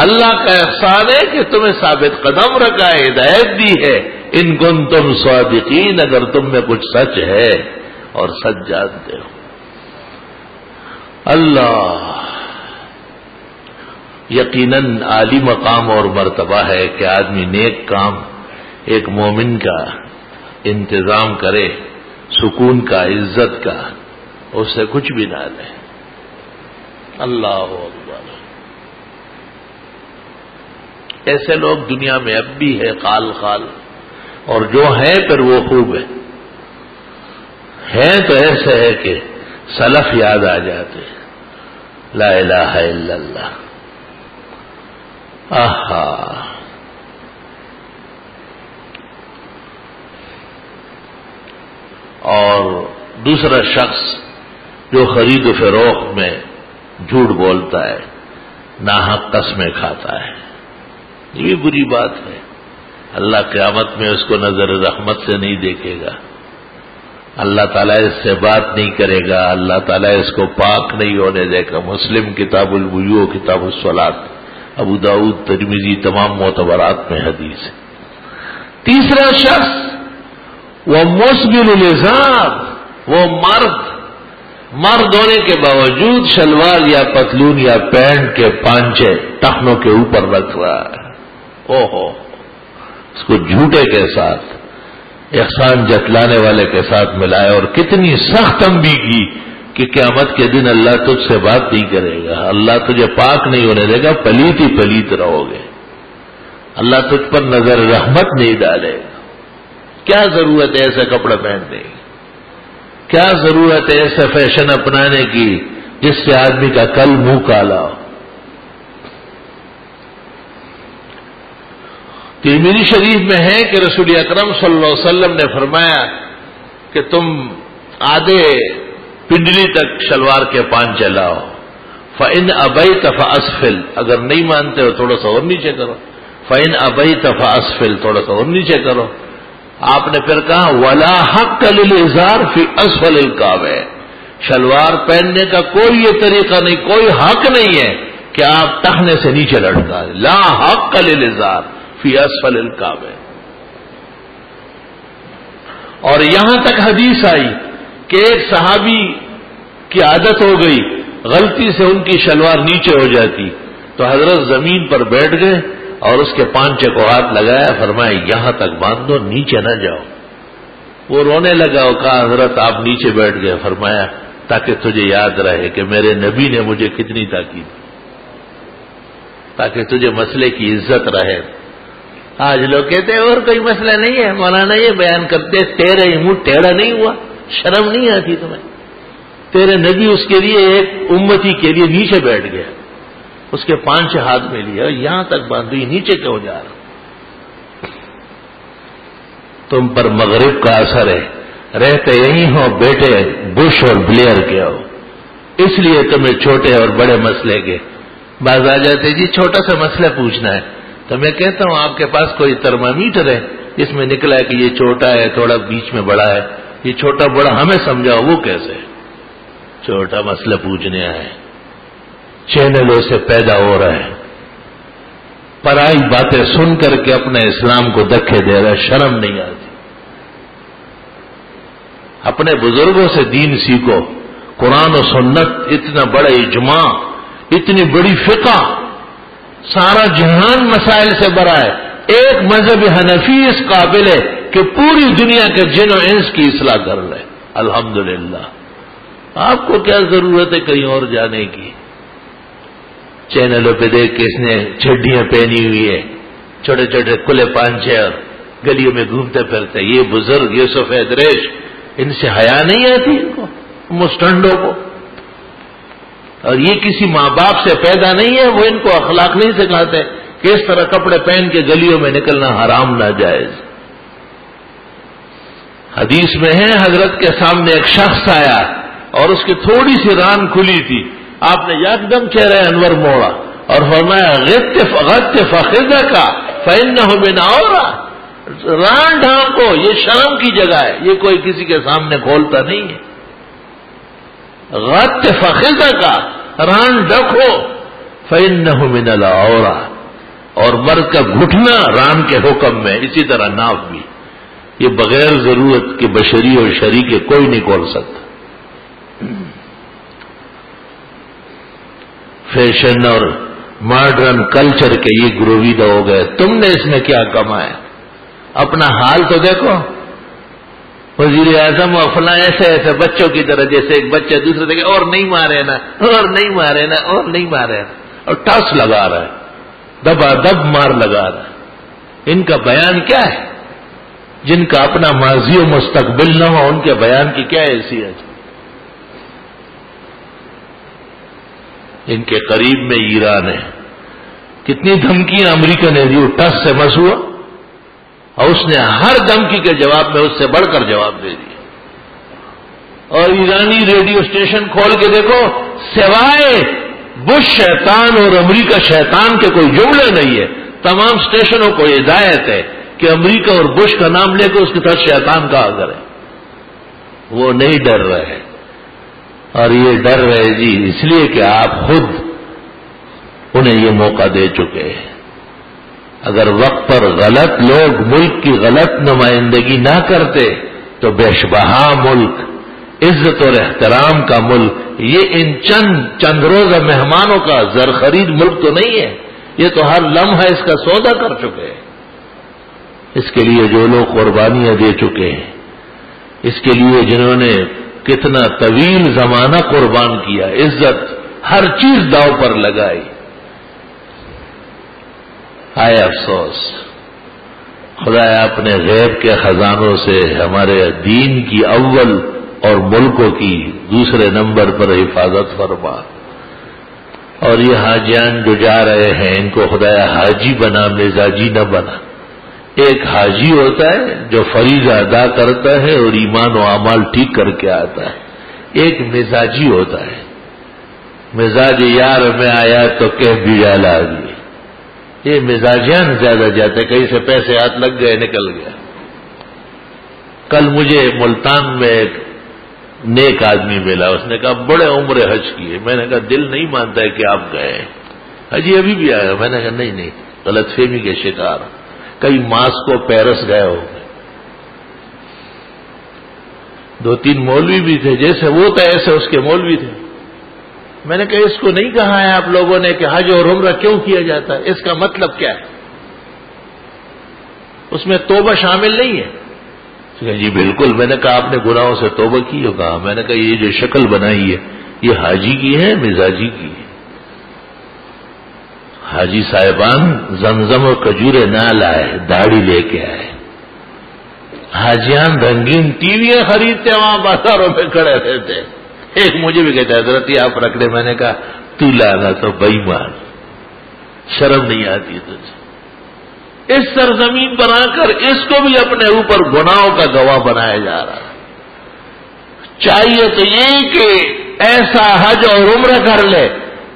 اللہ کا احسان ہے کہ تمہیں ثابت قدم رکھا ہے، ہدایت دی ہے. ان کنتم صادقین، اگر تم میں کچھ سچ ہے اور سچ جانتے ہو. اللہ یقیناً عالی مقام اور مرتبہ ہے کہ آدمی نیک کام ایک مومن کا انتظام کرے، سکون کا، عزت کا، اس سے کچھ بھی نہ لے. اللہ اکبر. ایسے لوگ دنیا میں اب بھی ہے، خال خال، اور جو ہیں پھر وہ خوب ہیں تو ایسے ہے کہ سلف یاد آ جاتے. لا الہ الا اللہ. آہا. اور دوسرا شخص جو خرید و فروخت میں جھوٹ بولتا ہے، ناحق قسمیں کھاتا ہے، یہ بھی بری بات ہے. اللہ قیامت میں اس کو نظر رحمت سے نہیں دیکھے گا، اللہ تعالیٰ اس سے بات نہیں کرے گا، اللہ تعالیٰ اس کو پاک نہیں ہونے دے گا. مسلم کتاب البیوع، کتاب الصلاۃ، ابو داؤد، ترمذی، تمام معتبرات میں حدیث ہے. تیسرا شخص وہ مسبل الازار، وہ مرد ہونے کے باوجود شلوار یا پتلون یا پینٹ کے پانچے ٹخنوں کے اوپر رکھ رہا ہے. اوہو، اس کو جھوٹے کے ساتھ، احسان جتلانے والے کے ساتھ ملایا، اور کتنی سخت تنبیہ کی کہ قیامت کے دن اللہ تجھ سے بات نہیں کرے گا، اللہ تجھے پاک نہیں ہونے دے گا، پلیت ہی پلیت رہو گے، اللہ تجھ پر نظر رحمت نہیں ڈالے گا. کیا ضرورت ہے ایسے کپڑے پہننے کی؟ کیا ضرورت ہے ایسے فیشن اپنانے کی جس سے آدمی کا کل منہ کالا ہو؟ ترمذی شریف میں ہے کہ رسول اکرم صلی اللہ علیہ وسلم نے فرمایا کہ تم آدھے پنڈلی تک شلوار کے پانچے لاؤ. فَإِنْ أَبَيْتَ فَأَسْفِلْ، اگر نہیں مانتے ہو تھوڑا سا اور نیچے کرو. فَإِنْ أَبَيْتَ فَأَسْفِلْ، تھوڑا سا اور نیچے کرو. آپ نے پھر کہا وَلَا حَقَّ لِلْإِزَارِ فِي أَسْفَلِ الْكَعْبَيْنِ، شلوار پہننے کا کوئی یہ طریقہ نہیں، کوئی حق نہیں ہے کہ آپ ٹخنے سے نیچے لٹکا دیں. لا حق للإزار فی اسفل الکعبہ. اور یہاں تک حدیث آئی کہ ایک صحابی کی عادت ہو گئی، غلطی سے ان کی شلوار نیچے ہو جاتی تو حضرت زمین پر بیٹھ گئے اور اس کے پانچے کو ہاتھ لگایا، فرمایا یہاں تک باندھ دو، نیچے نہ جاؤ۔ وہ رونے لگا اور کہا حضرت آپ نیچے بیٹھ گئے، فرمایا تاکہ تجھے یاد رہے کہ میرے نبی نے مجھے کتنی تاکید، تاکہ تجھے مسئلے کی عزت رہے۔ آج لوگ کہتے ہیں اور کوئی مسئلہ نہیں ہے، مولانا یہ بیان کرتے تیرے منہ ٹیڑھا نہیں ہوا، شرم نہیں آتی تمہیں؟ تیرے نبی اس کے لیے ایک امتی کے لیے نیچے بیٹھ گیا، اس کے پانچ ہاتھ میں لیا، یہاں تک باندھی، نیچے کیوں جا رہا؟ تم پر مغرب کا اثر ہے، رہتے یہی ہو بیٹے بش اور بلیئر کے ہو، اس لیے تمہیں چھوٹے اور بڑے مسئلے کے باز آ جاتے، جی چھوٹا سا مسئلہ پوچھنا ہے تو میں کہتا ہوں آپ کے پاس کوئی ترمامیٹر ہے جس میں نکلا ہے کہ یہ چھوٹا ہے، تھوڑا بیچ میں بڑا ہے، یہ چھوٹا بڑا ہمیں سمجھاؤ، وہ کیسے چھوٹا مسئلہ پوچھنے آئے؟ چینلوں سے پیدا ہو رہا ہے، پرائی باتیں سن کر کے اپنے اسلام کو دھکے دے رہا ہے، شرم نہیں آتی؟ اپنے بزرگوں سے دین سیکھو، قرآن و سنت اتنا بڑا اجماع، اتنی بڑی فقہ، سارا جہان مسائل سے بھرا ہے، ایک مذہب حنفی اس قابل ہے کہ پوری دنیا کے جن و انس کی اصلاح کر لے۔ الحمدللہ، آپ کو کیا ضرورت ہے کہیں اور جانے کی؟ چینلوں پہ دیکھ کے اس نے چڈیاں پہنی ہوئی ہے، چھوٹے چھوٹے کھلے پانچے اور گلیوں میں گھومتے پھرتے، یہ بزرگ یہ سفید ریش، ان سے حیا نہیں آتی ان کو مسٹنڈوں کو؟ اور یہ کسی ماں باپ سے پیدا نہیں ہے، وہ ان کو اخلاق نہیں سکھاتے کہ اس طرح کپڑے پہن کے گلیوں میں نکلنا حرام ناجائز۔ حدیث میں ہے حضرت کے سامنے ایک شخص آیا اور اس کی تھوڑی سی ران کھلی تھی، آپ نے یکدم چہرہ انور موڑا اور فرمایا غط فخذک فإنہ من عورہ، ران ڈھانکو، یہ شرم کی جگہ ہے، یہ کوئی کسی کے سامنے کھولتا نہیں ہے۔ غط فخذک، ران ڈھکو، فإنہ من العورہ، اور مرد کا گھٹنا ران کے حکم میں، اسی طرح ناف بھی، یہ بغیر ضرورت کے بشری اور شرعی کے کوئی نہیں کھول سکتا۔ فیشن اور ماڈرن کلچر کے یہ گرویدہ ہو گئے، تم نے اس میں کیا کمایا؟ اپنا حال تو دیکھو، وزیر اعظم اور فلاں ایسے ایسے بچوں کی طرح، جیسے ایک بچہ دوسرے دیکھے اور نہیں مارے نا، اور نہیں مارے نا، اور نہیں مارے نا، اور ٹس لگا رہا ہے، دبا دب مار لگا رہا ہے۔ ان کا بیان کیا ہے؟ جن کا اپنا ماضی و مستقبل نہ ہو، ان کے بیان کی کیا حیثیت؟ ان کے قریب میں ایران ہے، کتنی دھمکیاں امریکہ نے دی، ٹس سے مس ہوا، اور اس نے ہر دھمکی کے جواب میں اس سے بڑھ کر جواب دے دیا۔ اور ایرانی ریڈیو اسٹیشن کھول کے دیکھو، سوائے بش شیطان اور امریکہ شیطان کے کوئی جملے نہیں ہے، تمام اسٹیشنوں کو ہدایت ہے کہ امریکہ اور بش کا نام لے کے اس کے ساتھ شیطان کہا کرے۔ وہ نہیں ڈر رہے، اور یہ ڈر رہے جی اس لیے کہ آپ خود انہیں یہ موقع دے چکے ہیں۔ اگر وقت پر غلط لوگ ملک کی غلط نمائندگی نہ کرتے تو بیشبہا ملک، عزت اور احترام کا ملک، یہ ان چند روزہ مہمانوں کا زرخرید ملک تو نہیں ہے، یہ تو ہر لمحہ اس کا سودا کر چکے ہیں۔ اس کے لیے جو لوگ قربانیاں دے چکے ہیں، اس کے لیے جنہوں نے کتنا طویل زمانہ قربان کیا، عزت ہر چیز داؤ پر لگائی، آئے افسوس۔ خدایا اپنے غیب کے خزانوں سے ہمارے دین کی اول اور ملکوں کی دوسرے نمبر پر حفاظت فرما، اور یہ حاجیان جو جا رہے ہیں ان کو خدایا حاجی بنا، مزاجی نہ بنا۔ ایک حاجی ہوتا ہے جو فریضہ ادا کرتا ہے اور ایمان و اعمال ٹھیک کر کے آتا ہے، ایک مزاجی ہوتا ہے، مزاج یار میں آیا تو کہہ بھی ڈالا آگے، یہ مزاجیان زیادہ جاتے، کہیں سے پیسے ہاتھ لگ گئے نکل گیا۔ کل مجھے ملتان میں ایک نیک آدمی ملا، اس نے کہا بڑے عمر حج کیے، میں نے کہا دل نہیں مانتا ہے کہ آپ گئے، حجی ابھی بھی آیا، میں نے کہا نہیں غلط فہمی کے شکار، کئی ماسکو پیرس گئے ہو گئے، 2-3 مولوی بھی تھے، جیسے وہ تھا ایسے اس کے مولوی تھے، میں نے کہا اس کو نہیں کہا ہے آپ لوگوں نے کہ حج اور عمرہ کیوں کیا جاتا ہے، اس کا مطلب کیا ہے؟ اس میں توبہ شامل نہیں ہے؟ جی بالکل. میں نے کہا آپ نے گناہوں سے توبہ کی ہو؟ کہا. میں نے کہا یہ جو شکل بنائی ہے یہ حاجی کی ہے مزاجی کی ہے؟ حاجی صاحبان زمزم اور کھجورے نہ لائے، داڑھی لے کے آئے. حاجیان رنگین ٹی ویاں خریدتے وہاں بازاروں میں کھڑے رہتے. ایک مجھے بھی کہتا حضرت یہ آپ رکھ لے. میں نے کہا تو لانا تو بے ایمان، شرم نہیں آتی تجھے؟ اس سرزمین پر آ کر اس کو بھی اپنے اوپر گناہوں کا گواہ بنایا جا رہا ہے. چاہیے تو یہ کہ ایسا حج اور عمرہ کر لے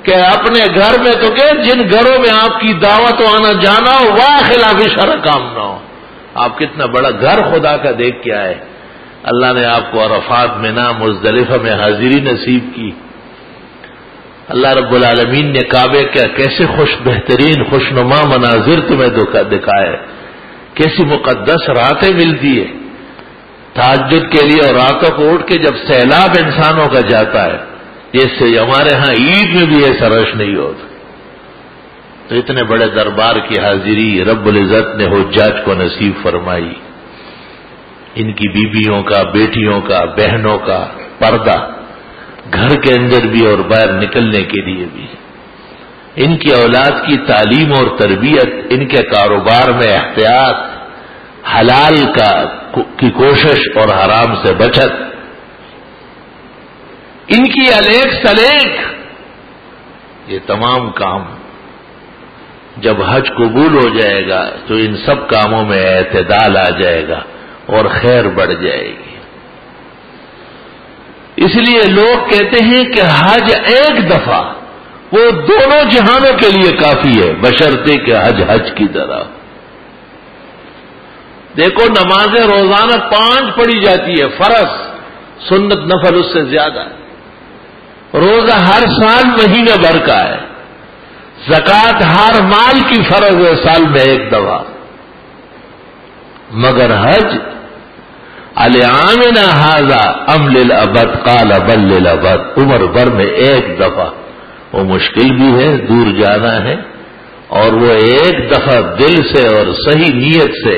کہ اپنے گھر میں تو کہ جن گھروں میں آپ کی دعوت و آنا جانا ہو وہاں خلاف شرع کام نہ ہو. آپ کتنا بڑا گھر خدا کا دیکھ کے آئے. اللہ نے آپ کو عرفات میں نہ مزدلفہ میں حاضری نصیب کی. اللہ رب العالمین نے کعبے کا کیسے بہترین خوشنما مناظر تمہیں دکھائے، کیسی مقدس راتیں ملتی ہے تہجد کے لیے، اور راتوں کو اٹھ کے جب سیلاب انسانوں کا جاتا ہے، جیسے ہمارے ہاں عید میں بھی ایسا رش نہیں ہوتا. تو اتنے بڑے دربار کی حاضری رب العزت نے حجاج کو نصیب فرمائی. ان کی بیویوں کا، بیٹیوں کا، بہنوں کا پردہ گھر کے اندر بھی اور باہر نکلنے کے لیے بھی، ان کی اولاد کی تعلیم اور تربیت، ان کے کاروبار میں احتیاط، حلال کی کوشش اور حرام سے بچت، ان کی الیک سلیک، یہ تمام کام جب حج قبول ہو جائے گا تو ان سب کاموں میں اعتدال آ جائے گا اور خیر بڑھ جائے گی. اس لیے لوگ کہتے ہیں کہ حج ایک دفعہ وہ دونوں جہانوں کے لیے کافی ہے، بشرطے کہ حج کی طرح. دیکھو نمازیں روزانہ 5 پڑھی جاتی ہے، فرض، سنت نفل اس سے زیادہ. روزہ ہر سال مہینے بھر کا ہے. زکوٰۃ ہر مال کی فرض ہے سال میں ایک دفعہ. مگر حج العامنا ھذا ام للابد قال بل للابد، عمر بھر میں ایک دفعہ. وہ مشکل بھی ہے، دور جانا ہے، اور وہ ایک دفعہ دل سے اور صحیح نیت سے،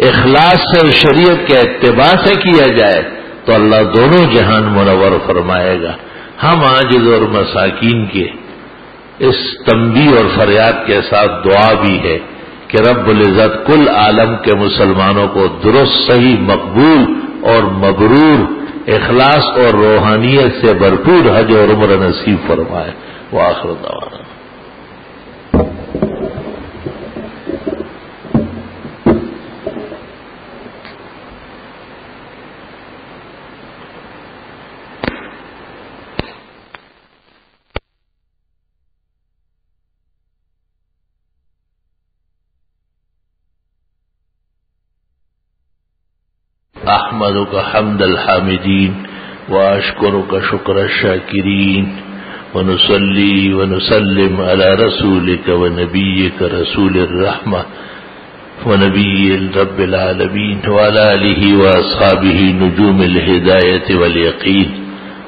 اخلاص سے، شریعت کے اتباع سے کیا جائے تو اللہ دونوں جہان منور فرمائے گا. ہم عاجز اور مساکین کے اس تنبیہ اور فریاد کے ساتھ دعا بھی ہے کہ رب العزت کل عالم کے مسلمانوں کو درست، صحیح، مقبول اور مبرور، اخلاص اور روحانیت سے بھرپور حج اور عمرہ نصیب فرمائے. وآخر دعوانا احمدک حمد الحامدین واشکرک شکر الشاکرین ونصلی ونسلم علی رسولک ونبیک رسول الرحمہ ونبی رب العالمین وعلی آلہ واصحابہ نجوم الہدایۃ والیقین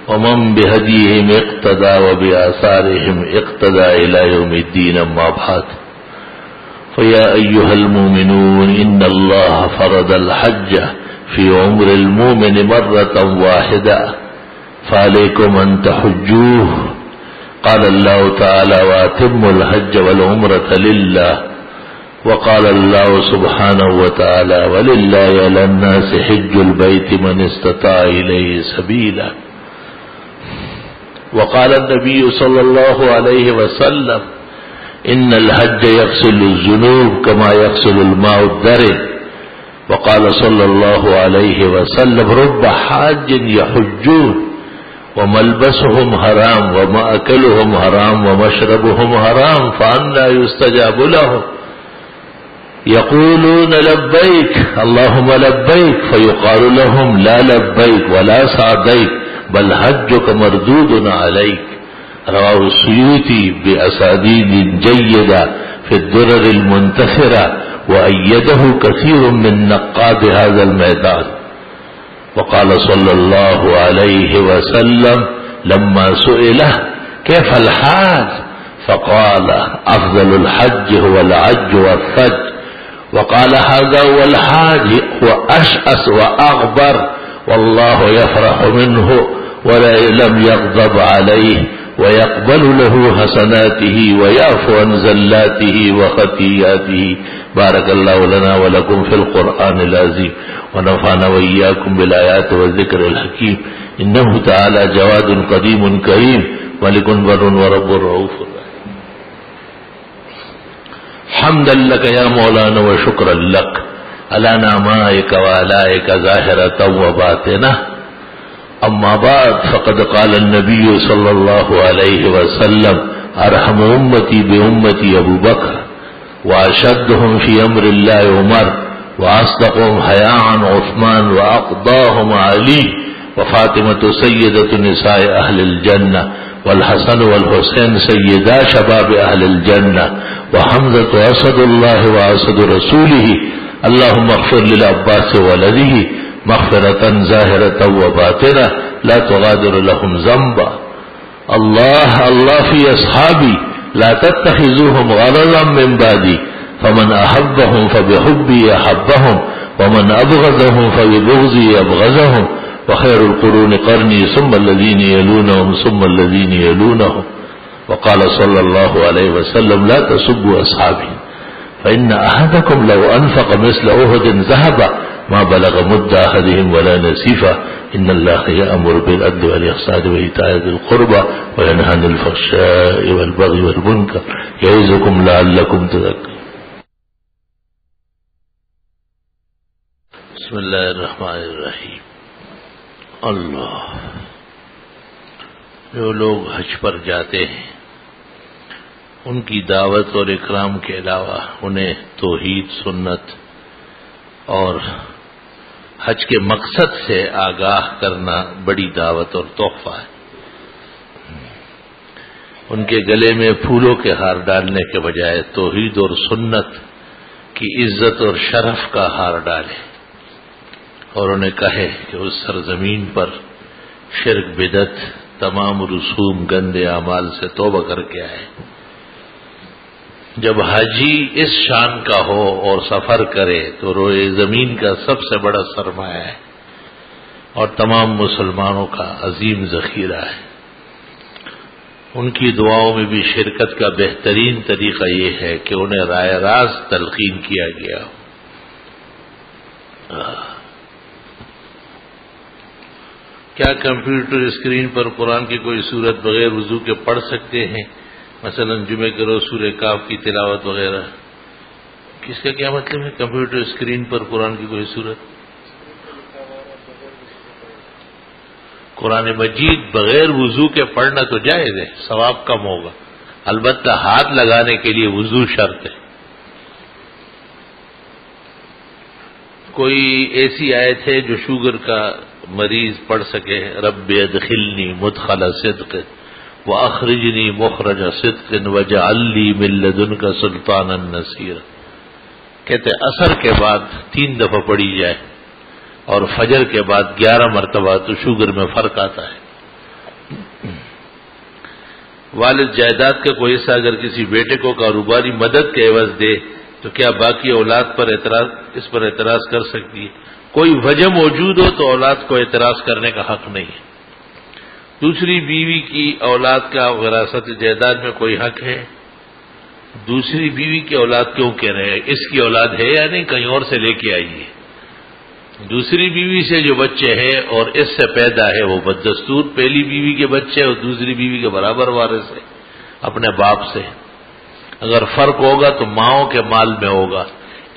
ومن بہدیہم اقتدى وبآثارہم اقتدى الی یوم الدین. اما بعد فیا ایہا المؤمنون ان اللہ فرض الحج في عمر المؤمن مرة واحدة فعليكم أن تحجوه. قال الله تعالى وأتموا الحج والعمرة لله. وقال الله سبحانه وتعالى ولله على الناس حج البيت من استطاع إليه سبيلا. وقال النبي صلى الله عليه وسلم إن الحج يغسل الذنوب كما يغسل الماء الدرن. وقال صلى الله عليه وسلم رب حاج يحجون وملبسهم حرام ومأكلهم حرام ومشربهم حرام فأنى يستجاب لهم يقولون لبيك اللهم لبيك فيقال لهم لا لبيك ولا سعديك بل حجك مردود عليك. رواه السيوطي بأسانيد جيدة في الدرر المنتثرة وأيده كثير من نقاد هذا الميدان. وقال صلى الله عليه وسلم لما سئل كيف الحاج؟ فقال أفضل الحج هو العج والثج. وقال هذا هو الحاج وأشأس وأغبر والله يفرح منه ولا لم يغضب عليه ويقبل له حسناته ويعفو عن زلاته وخطيئاته. بارك الله لنا ولكم في القرآن العظيم ونفعنا وإياكم بالآيات والذكر الحكيم. إنه تعالى جواد قديم كريم ملك بر ورب رؤوف رحيم. حمدا لك يا مولانا وشكرا لك على نعمائك وآلائك ظاهرة وباطنة. أما بعد فقد قال النبي صلى الله عليه وسلم أرحم أمتي بأمتي أبو بكر وأشدهم في أمر الله عمر وأصدقهم حياء عثمان وأقضاهم علي وفاطمة سيدة نساء أهل الجنة والحسن والحسين سيدا شباب أهل الجنة وحمزة أسد الله وأسد رسوله. اللهم اغفر للعباس ولده مغفرة ظاهرة وباطنة لا تغادر لهم ذنبا. الله الله في أصحابي لا تتخذوهم غرضا من بعدي فمن أحبهم فبحبي أحبهم ومن أبغضهم فببغضي أبغضهم وخير القرون قرني ثم الذين يلونهم ثم الذين يلونهم. وقال صلى الله عليه وسلم لا تسبوا أصحابي فإن أحدكم لو أنفق مثل أحد ذهبا ما بلغ مد أحدهم ولا نصيفا. إن الله يأمر بالعدل والإحسان وإيتاء ذي القربى وينهى عن الفحشاء والبغي والمنكر يعظكم لعلكم تذكرون. بسم الله الرحمن الرحیم. اللہ، جو لوگ حج پر جاتے ہیں ان کی دعوت اور اکرام کے علاوہ انہیں توحید، سنت اور حج کے مقصد سے آگاہ کرنا بڑی دعوت اور تحفہ ہے. ان کے گلے میں پھولوں کے ہار ڈالنے کے بجائے توحید اور سنت کی عزت اور شرف کا ہار ڈالے اور انہیں کہے کہ اس سرزمین پر شرک، بدعت، تمام رسوم، گندے اعمال سے توبہ کر کے آئے. جب حاجی اس شان کا ہو اور سفر کرے تو روئے زمین کا سب سے بڑا سرمایہ ہے اور تمام مسلمانوں کا عظیم ذخیرہ ہے. ان کی دعاؤں میں بھی شرکت کا بہترین طریقہ یہ ہے کہ انہیں راہ راست تلقین کیا گیا ہو. کیا کمپیوٹر اسکرین پر قرآن کی کوئی سورت بغیر وضو کے پڑھ سکتے ہیں؟ مثلا جمعے کے روز سورہ کاف کی تلاوت وغیرہ. اس کا کیا مطلب ہے؟ کمپیوٹر اسکرین پر قرآن کی کوئی سورت؟ قرآن مجید بغیر وضو کے پڑھنا تو جائز ہے، ثواب کم ہوگا، البتہ ہاتھ لگانے کے لیے وضو شرط ہے. کوئی ایسی آیت ہے جو شوگر کا مریض پڑھ سکے؟ رب ادخلنی مدخل صدق واخرجنی مخرج صدق واجعل لی من لدنک سلطانا نصیرا. کہتے عصر کے بعد 3 دفعہ پڑھی جائے اور فجر کے بعد 11 مرتبہ تو شوگر میں فرق آتا ہے. والد جائیداد کا کوئی حصہ اگر کسی بیٹے کو کاروباری مدد کے عوض دے تو کیا باقی اولاد پر اس پر اعتراض کر سکتی ہے؟ کوئی وجہ موجود ہو تو اولاد کو اعتراض کرنے کا حق نہیں ہے. دوسری بیوی کی اولاد کا وراثت جائیداد میں کوئی حق ہے؟ دوسری بیوی کی اولاد کیوں کہہ رہے ہیں؟ اس کی اولاد ہے یا نہیں؟ کہیں اور سے لے کے آئیے. دوسری بیوی سے جو بچے ہیں اور اس سے پیدا ہے وہ بددستور پہلی بیوی کے بچے اور دوسری بیوی کے برابر وارث ہے اپنے باپ سے. اگر فرق ہوگا تو ماؤں کے مال میں ہوگا،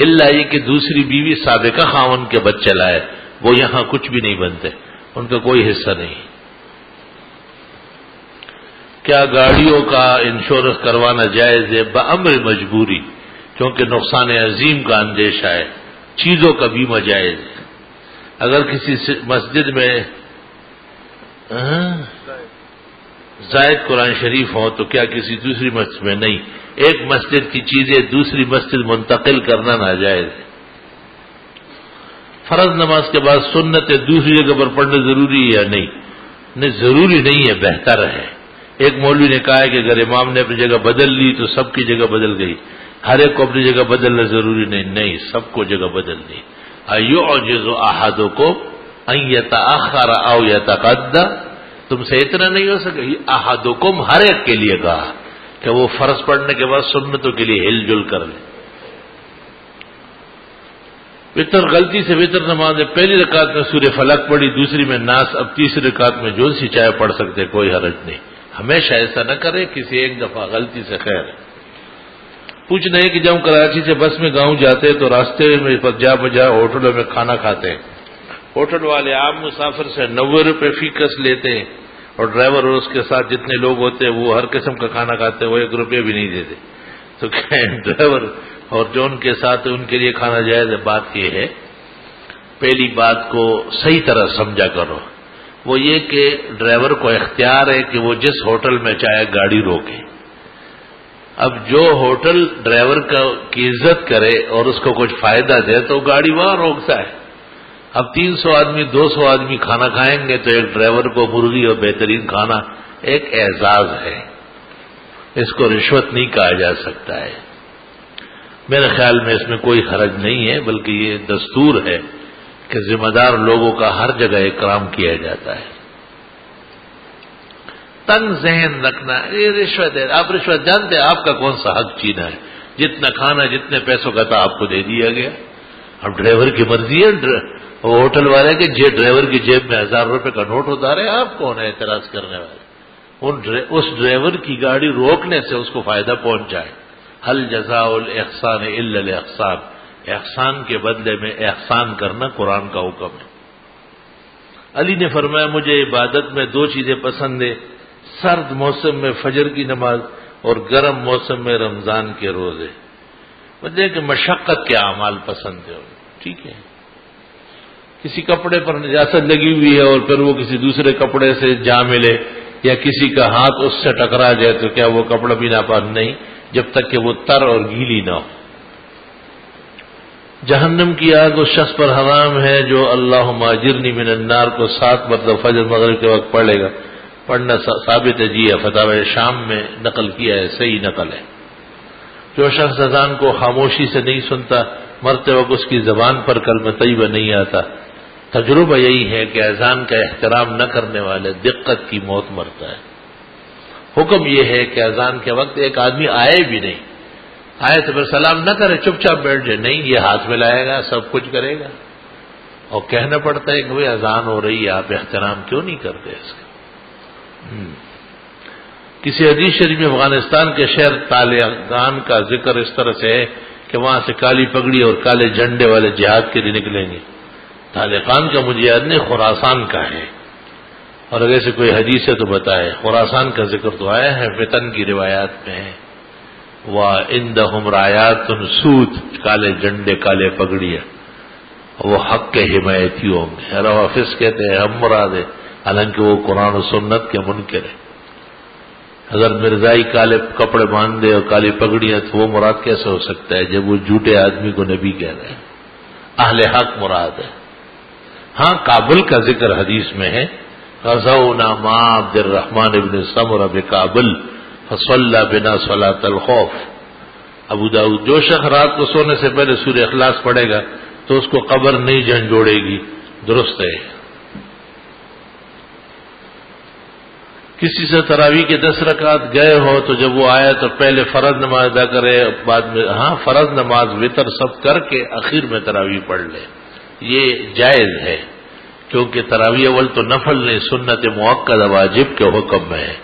الا یہ کہ دوسری بیوی سابقہ خاوند کے بچے لائے، وہ یہاں کچھ بھی نہیں بنتے، ان کا کوئی حصہ نہیں. کیا گاڑیوں کا انشورنس کروانا جائز ہے؟ بامر مجبوری، کیونکہ نقصان عظیم کا اندیشہ ہے. چیزوں کا بیمہ جائز ہے. اگر کسی مسجد میں زائد قرآن شریف ہو تو کیا کسی دوسری مسجد میں نہیں؟ ایک مسجد کی چیزیں دوسری مسجد منتقل کرنا ناجائز ہے. فرض نماز کے بعد سنت دوسری جگہ پر پڑھنا ضروری ہے یا نہیں؟ نہیں ضروری نہیں ہے، بہتر ہے. ایک مولوی نے کہا ہے کہ اگر امام نے اپنی جگہ بدل لی تو سب کی جگہ بدل گئی، ہر ایک کو اپنی جگہ بدلنا ضروری نہیں، سب کو جگہ بدلنی۔ ایعجز احدکم ان یتأخر او یتقدم، تم سے اتنا نہیں ہو سکے، احدکم ہر ایک کے لیے کہا کہ وہ فرض پڑھنے کے بعد سنتوں کے لیے ہل جل کر لے۔ وطر غلطی سے وطر نماز میں پہلی رکعت میں سورہ فلق پڑھی، دوسری میں ناس، اب تیسری رکعت میں جو سی چاہے پڑھ سکتے، کوئی حرج نہیں، ہمیشہ ایسا نہ کرے، کسی ایک دفعہ غلطی سے خیر ہے۔ پوچھنا ہے کہ جب ہم کراچی سے بس میں گاؤں جاتے تو راستے میں جا بجا ہوٹلوں میں کھانا کھاتے ہیں، ہوٹل والے عام مسافر سے 90 روپے فی کس لیتے ہیں، اور ڈرائیور اور اس کے ساتھ جتنے لوگ ہوتے ہیں وہ ہر قسم کا کھانا کھاتے ہیں، وہ 1 روپیہ بھی نہیں دیتے۔ تو کہیں ڈرائیور اور جو ان کے ساتھ ان کے لیے کھانا جائز ہے۔ بات یہ ہے، پہلی بات کو صحیح طرح سمجھا کرو، وہ یہ کہ ڈرائیور کو اختیار ہے کہ وہ جس ہوٹل میں چاہے گاڑی روکے۔ اب جو ہوٹل ڈرائیور کی عزت کرے اور اس کو کچھ فائدہ دے تو گاڑی وہاں روکتا ہے۔ اب 300 آدمی 200 آدمی کھانا کھائیں گے تو ایک ڈرائیور کو مرغی اور بہترین کھانا ایک اعزاز ہے، اس کو رشوت نہیں کہا جا سکتا ہے۔ میرے خیال میں اس میں کوئی حرج نہیں ہے، بلکہ یہ دستور ہے کہ ذمہ دار لوگوں کا ہر جگہ اکرام کیا جاتا ہے۔ تنگ ذہن رکھنا، یہ رشوت ہے، آپ رشوت جانتے ہیں، آپ کا کون سا حق چھینا ہے؟ جتنا کھانا جتنے پیسوں کا تھا آپ کو دے دیا گیا۔ اب ڈرائیور کی مرضی ہے، ہوٹل والے کے ڈرائیور کی جیب میں 1000 روپے کا نوٹ اتارے، آپ کون ہے اعتراض کرنے والے؟ اس ڈرائیور کی گاڑی روکنے سے اس کو فائدہ پہنچائے۔ هل جزاء الاحسان الا الاحسان، احسان کے بدلے میں احسان کرنا قرآن کا حکم ہے۔ علی نے فرمایا مجھے عبادت میں 2 چیزیں پسند ہیں، سرد موسم میں فجر کی نماز اور گرم موسم میں رمضان کے روزے۔ مجھے کہ مشقت کے اعمال پسند ہے، ٹھیک ہے۔ کسی کپڑے پر نجاست لگی ہوئی ہے اور پھر وہ کسی دوسرے کپڑے سے جا ملے یا کسی کا ہاتھ اس سے ٹکرا جائے تو کیا وہ کپڑا بھی ناپاک نہیں، جب تک کہ وہ تر اور گیلی نہ ہو۔ جہنم کی آگ اس شخص پر حرام ہے جو اللہم اجرنی من النار کو 7 مرتبہ فجر مغرب کے وقت پڑھے گا۔ پڑھنا ثابت ہے، جی فتاوی شام میں نقل کیا ہے، صحیح نقل ہے۔ جو شخص اذان کو خاموشی سے نہیں سنتا، مرتے وقت اس کی زبان پر کلمہ طیبہ نہیں آتا، تجربہ یہی ہے کہ اذان کا احترام نہ کرنے والے دقت کی موت مرتا ہے۔ حکم یہ ہے کہ اذان کے وقت ایک آدمی آئے بھی نہیں، آئے تو پھر سلام نہ کرے، چپ چاپ بیٹھ جائے، نہیں یہ ہاتھ ملائے گا، سب کچھ کرے گا، اور کہنا پڑتا ہے کہ بھئی اذان ہو رہی ہے، آپ احترام کیوں نہیں کرتے اس کا؟ کسی حدیث شریف میں افغانستان کے شہر طالقان کا ذکر اس طرح سے ہے کہ وہاں سے کالی پگڑی اور کالے جھنڈے والے جہاد کے لیے نکلیں گے۔ طالقان کا مجھے یاد نہیں، خراسان کا ہے، اور اگر سے کوئی حدیث ہے تو بتائے۔ خراسان کا ذکر تو آیا ہے، فتن کی روایات میں ہے، وَعِندَهُمْ رَایَاتٌ سُود، کالے جھنڈے کالے پگڑیاں، وہ حق کے حمایتی ہوں گے۔ روافظ کہتے ہیں ہم مراد ہے، حالانکہ وہ قرآن و سنت کے منکر ہے۔ اگر مرزائی کالے کپڑے باندھ دے اور کالی پگڑیاں تو وہ مراد کیسے ہو سکتا ہے جب وہ جھوٹے آدمی کو نبی کہہ رہے ہیں؟ اہل حق مراد ہے۔ ہاں کابل کا ذکر حدیث میں ہے، غزونا مع عبد الرحمن بن سمرہ بکابل فصلی بنا صلاۃ الخوف۔ ابو داؤد، جو شخص رات کو سونے سے پہلے سورہ اخلاص پڑھے گا تو اس کو قبر نہیں جھنجھوڑے گی، درست ہے۔ کسی سے تراویح کے 10 رکعت گئے ہو تو جب وہ آیا تو پہلے فرض نماز ادا کرے، بعد میں فرض نماز وتر سب کر کے اخیر میں تراویح پڑھ لے، یہ جائز ہے، کیونکہ تراویح اول تو نفل نہیں، سنت مؤکدہ واجب کے حکم میں ہے،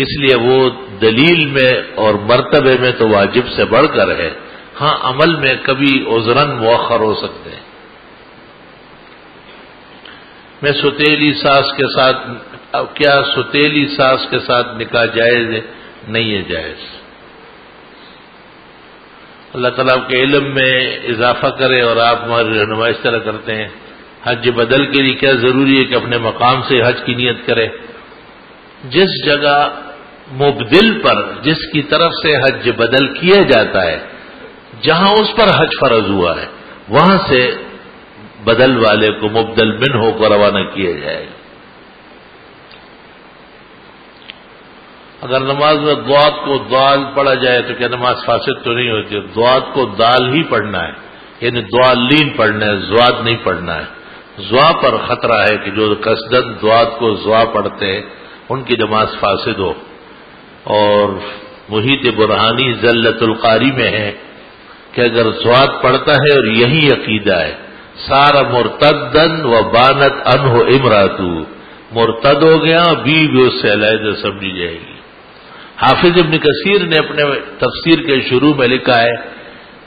اس لیے وہ دلیل میں اور مرتبے میں تو واجب سے بڑھ کر ہے، ہاں عمل میں کبھی عذراً مؤخر ہو سکتے ہیں۔ میں ستیلی ساس کے ساتھ، کیا ستیلی ساس کے ساتھ نکاح جائز ہے؟ نہیں ہے جائز۔ اللہ تعالیٰ آپ کے علم میں اضافہ کرے اور آپ ہماری رہنمائی اس طرح کرتے ہیں۔ حج بدل کے لیے کیا ضروری ہے کہ اپنے مقام سے حج کی نیت کرے؟ جس جگہ مبدل پر جس کی طرف سے حج بدل کیا جاتا ہے، جہاں اس پر حج فرض ہوا ہے، وہاں سے بدل والے کو مبدل من ہو کر روانہ کیا جائے گا۔ اگر نماز میں ضاد کو دال پڑھا جائے تو کیا نماز فاسد تو نہیں ہوتی؟ ضاد کو دال ہی پڑھنا ہے، یعنی ضالین پڑھنا ہے، ضاد نہیں پڑھنا ہے۔ ضا پر خطرہ ہے کہ جو قصدن ضاد کو ضا پڑھتے ہیں ان کی نماز فاسد ہو۔ اور محیط برہانی زلت القاری میں ہے کہ اگر ضاد پڑھتا ہے اور یہی عقیدہ ہے، سارا مرتدن و بانت انہ امراتو، مرتد ہو گیا، بیوی اس سے علیحدہ سمجھی جائے گی۔ حافظ ابن کثیر نے اپنے تفسیر کے شروع میں لکھا ہے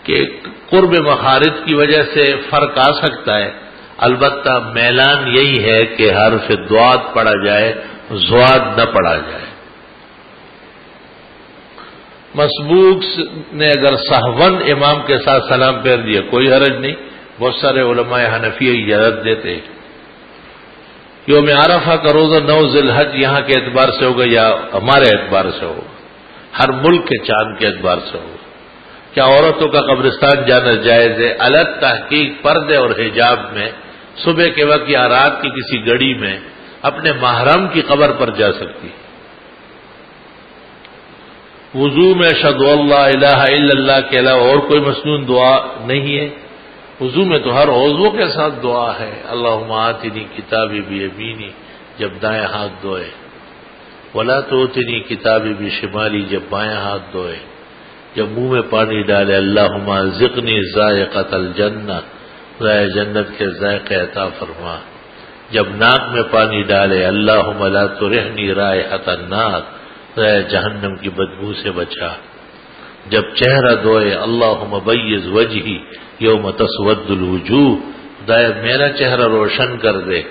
کہ قرب مخارج کی وجہ سے فرق آ سکتا ہے، البتہ میلان یہی ہے کہ حرف ضاد پڑھا جائے، ضاد نہ پڑھا جائے۔ مسبوق نے اگر سہون امام کے ساتھ سلام پھیر دیا کوئی حرج نہیں، بہت سارے علماء حنفیہ اجازت دیتے۔ یوم عرفہ کا روزہ 9 ذی الحج یہاں کے اعتبار سے ہوگا یا ہمارے اعتبار سے ہوگا؟ ہر ملک کے چاند کے اعتبار سے ہوگا۔ کیا عورتوں کا قبرستان جانا جائز ہے؟ الگ تحقیق پردے اور حجاب میں صبح کے وقت یا رات کی کسی گھڑی میں اپنے محرم کی قبر پر جا سکتی۔ وضو میں اشہد اللہ الہ الا اللہ کے علاوہ اور کوئی مسنون دعا نہیں ہے۔ وضو میں تو ہر عضو کے ساتھ دعا ہے، اللہم آتنی کتابی بیمینی جب دائیں ہاتھ دھوئے، ولا توتنی کتابی بشمالی جب بائیں ہاتھ دھوئے، جب منہ میں پانی ڈالے اللہم ذقنی ذائقۃ الجنہ، ذائقہ جنت کے ذائقے عطا فرما، جب ناک میں پانی ڈالے اللہم لا ترحنی رائحۃ النار، ذائقہ جہنم کی بدبو سے بچا، جب چہرہ دھوئے اللہم بیض وجہی یوم تسود الوجوہ، خدایا میرا چہرہ روشن کر دے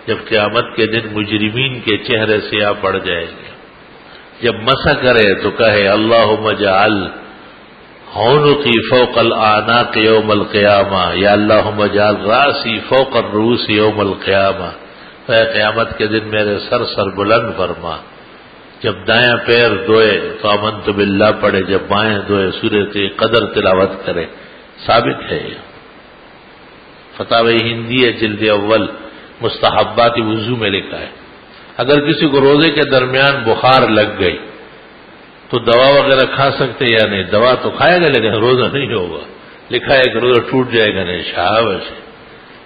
جب قیامت کے دن مجرمین کے چہرے سیاہ پڑ جائیں گے، جب مسح کرے تو کہے اللہم اجعل عنقی فوق الاعناق یوم القیامہ، یا اللہم اجعل راسی فوق الرؤوس یوم القیامہ، اے قیامت کے دن میرے سر بلند فرما۔ جب دائیں پیر دھوئے تو آمنت باللہ پڑھے، جب بائیں دھوئے سورۃ قدر تلاوت کرے، ثابت ہے۔ فتاوی ہندی ہے جلد اول مستحبات وضو میں لکھا ہے اگر کسی کو روزے کے درمیان بخار لگ گئی تو دوا وغیرہ کھا سکتے یا نہیں؟ دوا تو کھائے گا لیکن روزہ نہیں ہوگا، لکھا ہے کہ روزہ ٹوٹ جائے گا نہیں۔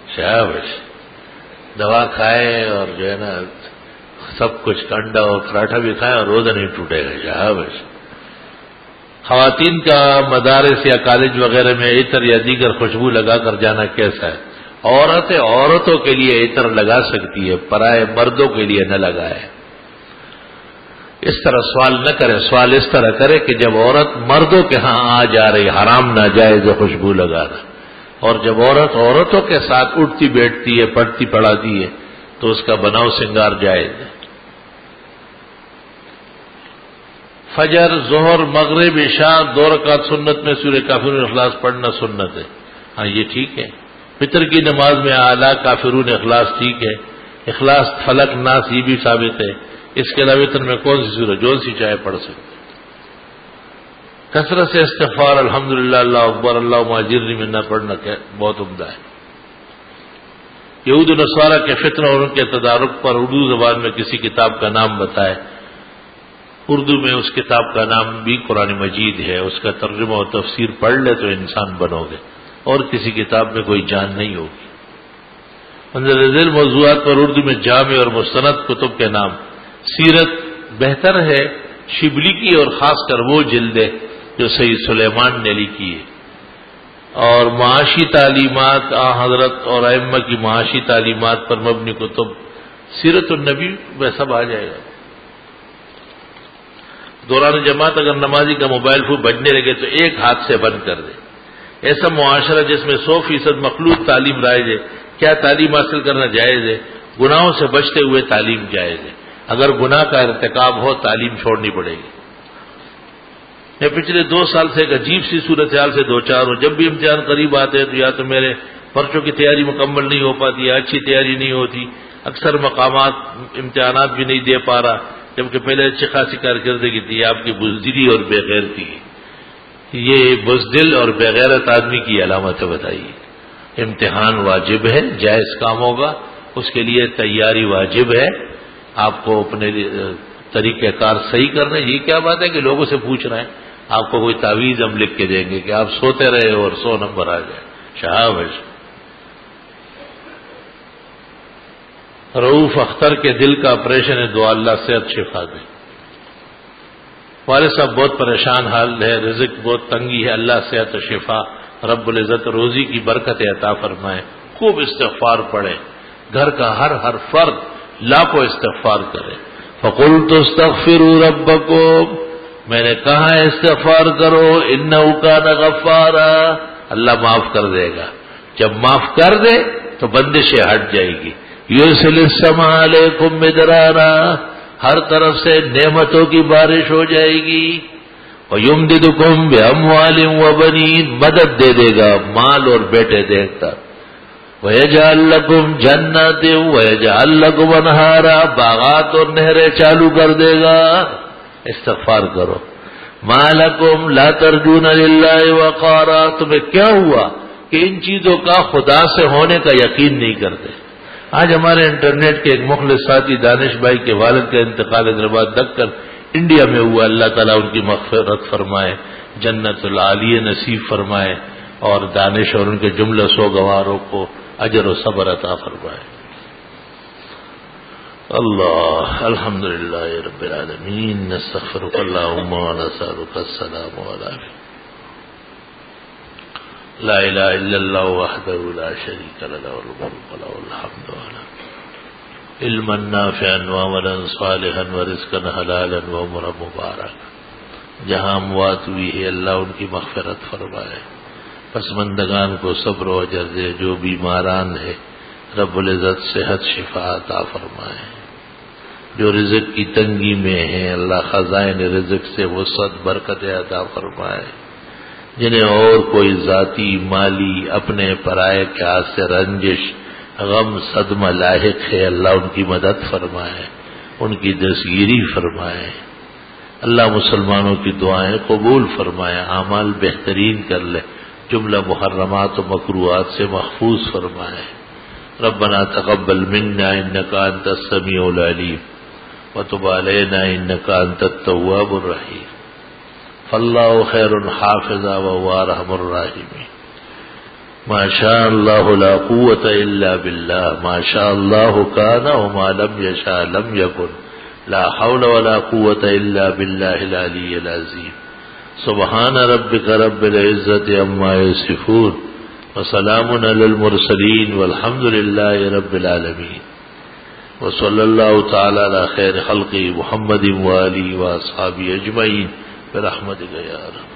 شاباش، دوا کھائے اور جو ہے نا سب کچھ انڈا اور پراٹھا بھی کھائے اور روزہ نہیں ٹوٹے گا، شاباش۔ خواتین کا مدارس یا کالج وغیرہ میں عطر یا دیگر خوشبو لگا کر جانا کیسا ہے؟ عورتوں کے لیے عطر لگا سکتی ہے، پرائے مردوں کے لیے نہ لگائے۔ اس طرح سوال نہ کرے، سوال اس طرح کرے کہ جب عورت مردوں کے ہاں آ جا رہی حرام ناجائز خوشبو لگانا، اور جب عورت عورتوں کے ساتھ اٹھتی بیٹھتی ہے پڑھتی پڑھاتی ہے تو اس کا بناؤ سنگار جائز ہے۔ فجر، ظہر، مغرب، عشاء 2 رکعت سنت میں سورہ کافرون اخلاص پڑھنا سنت ہے۔ ہاں یہ ٹھیک ہے۔ فطر کی نماز میں اعلیٰ کافرون اخلاص ٹھیک ہے، اخلاص فلق ناس یہ بھی ثابت ہے۔ اس کے علاوہ وطر میں کون سی سورہ جو سی چاہے پڑھ سکتے۔ کثرت سے استغفار الحمدللہ اللہ اکبر اللہم اجرنی من النار پڑھنا بہت عمدہ ہے۔ یہود و نصارہ کے فتنہ اور ان کے تدارک پر اردو زبان میں کسی کتاب کا نام بتائے۔ اردو میں اس کتاب کا نام بھی قرآن مجید ہے، اس کا ترجمہ و تفسیر پڑھ لے تو انسان بنو گے، اور کسی کتاب میں کوئی جان نہیں ہوگی۔ مندرجہ ذیل موضوعات پر اردو میں جامع اور مستند کتب کے نام: سیرت بہتر ہے شبلی کی، اور خاص کر وہ جلدیں جو سید سلیمان نے لکھی ہے، اور معاشی تعلیمات حضرت اور ائمہ کی معاشی تعلیمات پر مبنی کتب، سیرت النبی میں سب آ جائے گا۔ دوران جماعت اگر نمازی کا موبائل فون بجنے لگے تو ایک ہاتھ سے بند کر دے۔ ایسا معاشرہ جس میں 100% مخلوط تعلیم رائج ہے، کیا تعلیم حاصل کرنا جائز ہے؟ گناہوں سے بچتے ہوئے تعلیم جائز ہے، اگر گناہ کا ارتکاب ہو تعلیم چھوڑنی پڑے گی۔ میں پچھلے 2 سال سے ایک عجیب سی صورتحال سے دوچار ہوں، جب بھی امتحان قریب آتے ہیں تو یا تو میرے پرچوں کی تیاری مکمل نہیں ہو پاتی یا اچھی تیاری نہیں ہوتی، اکثر مقامات امتحانات بھی نہیں دے پا رہا، جبکہ پہلے اچھی خاصی کارکردگی تھی۔ آپ کی بزدلی اور بے غیرتی، یہ بزدل اور بے غیرت آدمی کی علامت ہے۔ بتائیے، امتحان واجب ہے، جائز کام ہوگا، اس کے لیے تیاری واجب ہے۔ آپ کو اپنے طریقہ کار صحیح کرنا. یہ کیا بات ہے کہ لوگوں سے پوچھ رہے ہیں؟ آپ کو کوئی تعویذ ہم لکھ کے دیں گے کہ آپ سوتے رہے اور 100 نمبر آ جائے. شاباش. رؤوف اختر کے دل کا آپریشن ہے, دعا اللہ صحت شفا دے. والد صاحب بہت پریشان حال ہے, رزق بہت تنگی ہے, اللہ صحت و شفا رب العزت روزی کی برکت عطا فرمائے. خوب استغفار پڑھے, گھر کا ہر فرد لاکھوں استغفار کرے. فقلت استغفروا ربکم, میں نے کہا استغفار کرو, انہ کان غفارا, اللہ معاف کر دے گا. جب معاف کر دے تو بندشیں ہٹ جائے گی. یرسل السماء علیکم مدرارا, ہر طرف سے نعمتوں کی بارش ہو جائے گی. وَيُمْدِدُكُمْ بِأَمْوَالٍ وَبَنِينَ, مدد دے دے گا مال اور بیٹے دے کر. وَيَجْعَلْ لَكُمْ جَنَّاتٍ وَيَجْعَلْ لَكُمْ أَنْهَارًا, باغات اور نہریں چالو کر دے گا. استغفار کرو. مَا لَكُمْ لَا تَرْجُونَ لِلَّهِ وَقَارًا, تمہیں کیا ہوا کہ ان چیزوں کا خدا سے ہونے کا یقین نہیں کرتے؟ آج ہمارے انٹرنیٹ کے ایک مخلص ساتھی دانش بھائی کے والد کا انتقال حیدرآباد دکن انڈیا میں ہوا. اللہ تعالیٰ ان کی مغفرت فرمائے, جنت العالیہ نصیب فرمائے, اور دانش اور ان کے جملہ سوگواروں کو اجر و صبر عطا فرمائے. اللہ الحمدللہ رب العالمین, نستغفرک اللہم ونسألک السلام علیکم. لا الہ الا اللہ وحدہ لا شریک له له الملک وله الحمد وله علما نافعا وعملا صالحا ورزقا حلالا وعمرا مبارکا. جہاں اموات ہوئی ہے اللہ ان کی مغفرت فرمائے, پسماندگان کو صبر و اجر دے, جو بیماران ہے رب العزت صحت شفا عطا فرمائے, جو رزق کی تنگی میں ہیں اللہ خزائن رزق سے وسعت برکت عطا فرمائے, جنہیں اور کوئی ذاتی مالی اپنے پرائے کے ہاتھ سے رنجش غم صدمہ لاحق ہے اللہ ان کی مدد فرمائے, ان کی دستگیری فرمائے. اللہ مسلمانوں کی دعائیں قبول فرمائے, اعمال بہترین کر لے, جملہ محرمات و مکروہات سے محفوظ فرمائے. ربنا تقبل منا انک انت السمیع العلیم وتب علینا انک انت التواب الرحیم. فاللہ خیر حافظا وهو ارحم الراحمین. ما شاء اللہ لا قوة الا باللہ, ما شاء اللہ کان وما لم یشاء لم یکن, لا حول ولا قوة الا باللہ العلی العظیم. سبحان ربک رب العزت عما یصفون وسلام علی المرسلین والحمد للہ رب العالمین. وصلی اللہ تعالی علی خیر خلقہ محمد وآلہ واصحابہ اجمعین برحمتک یا رب.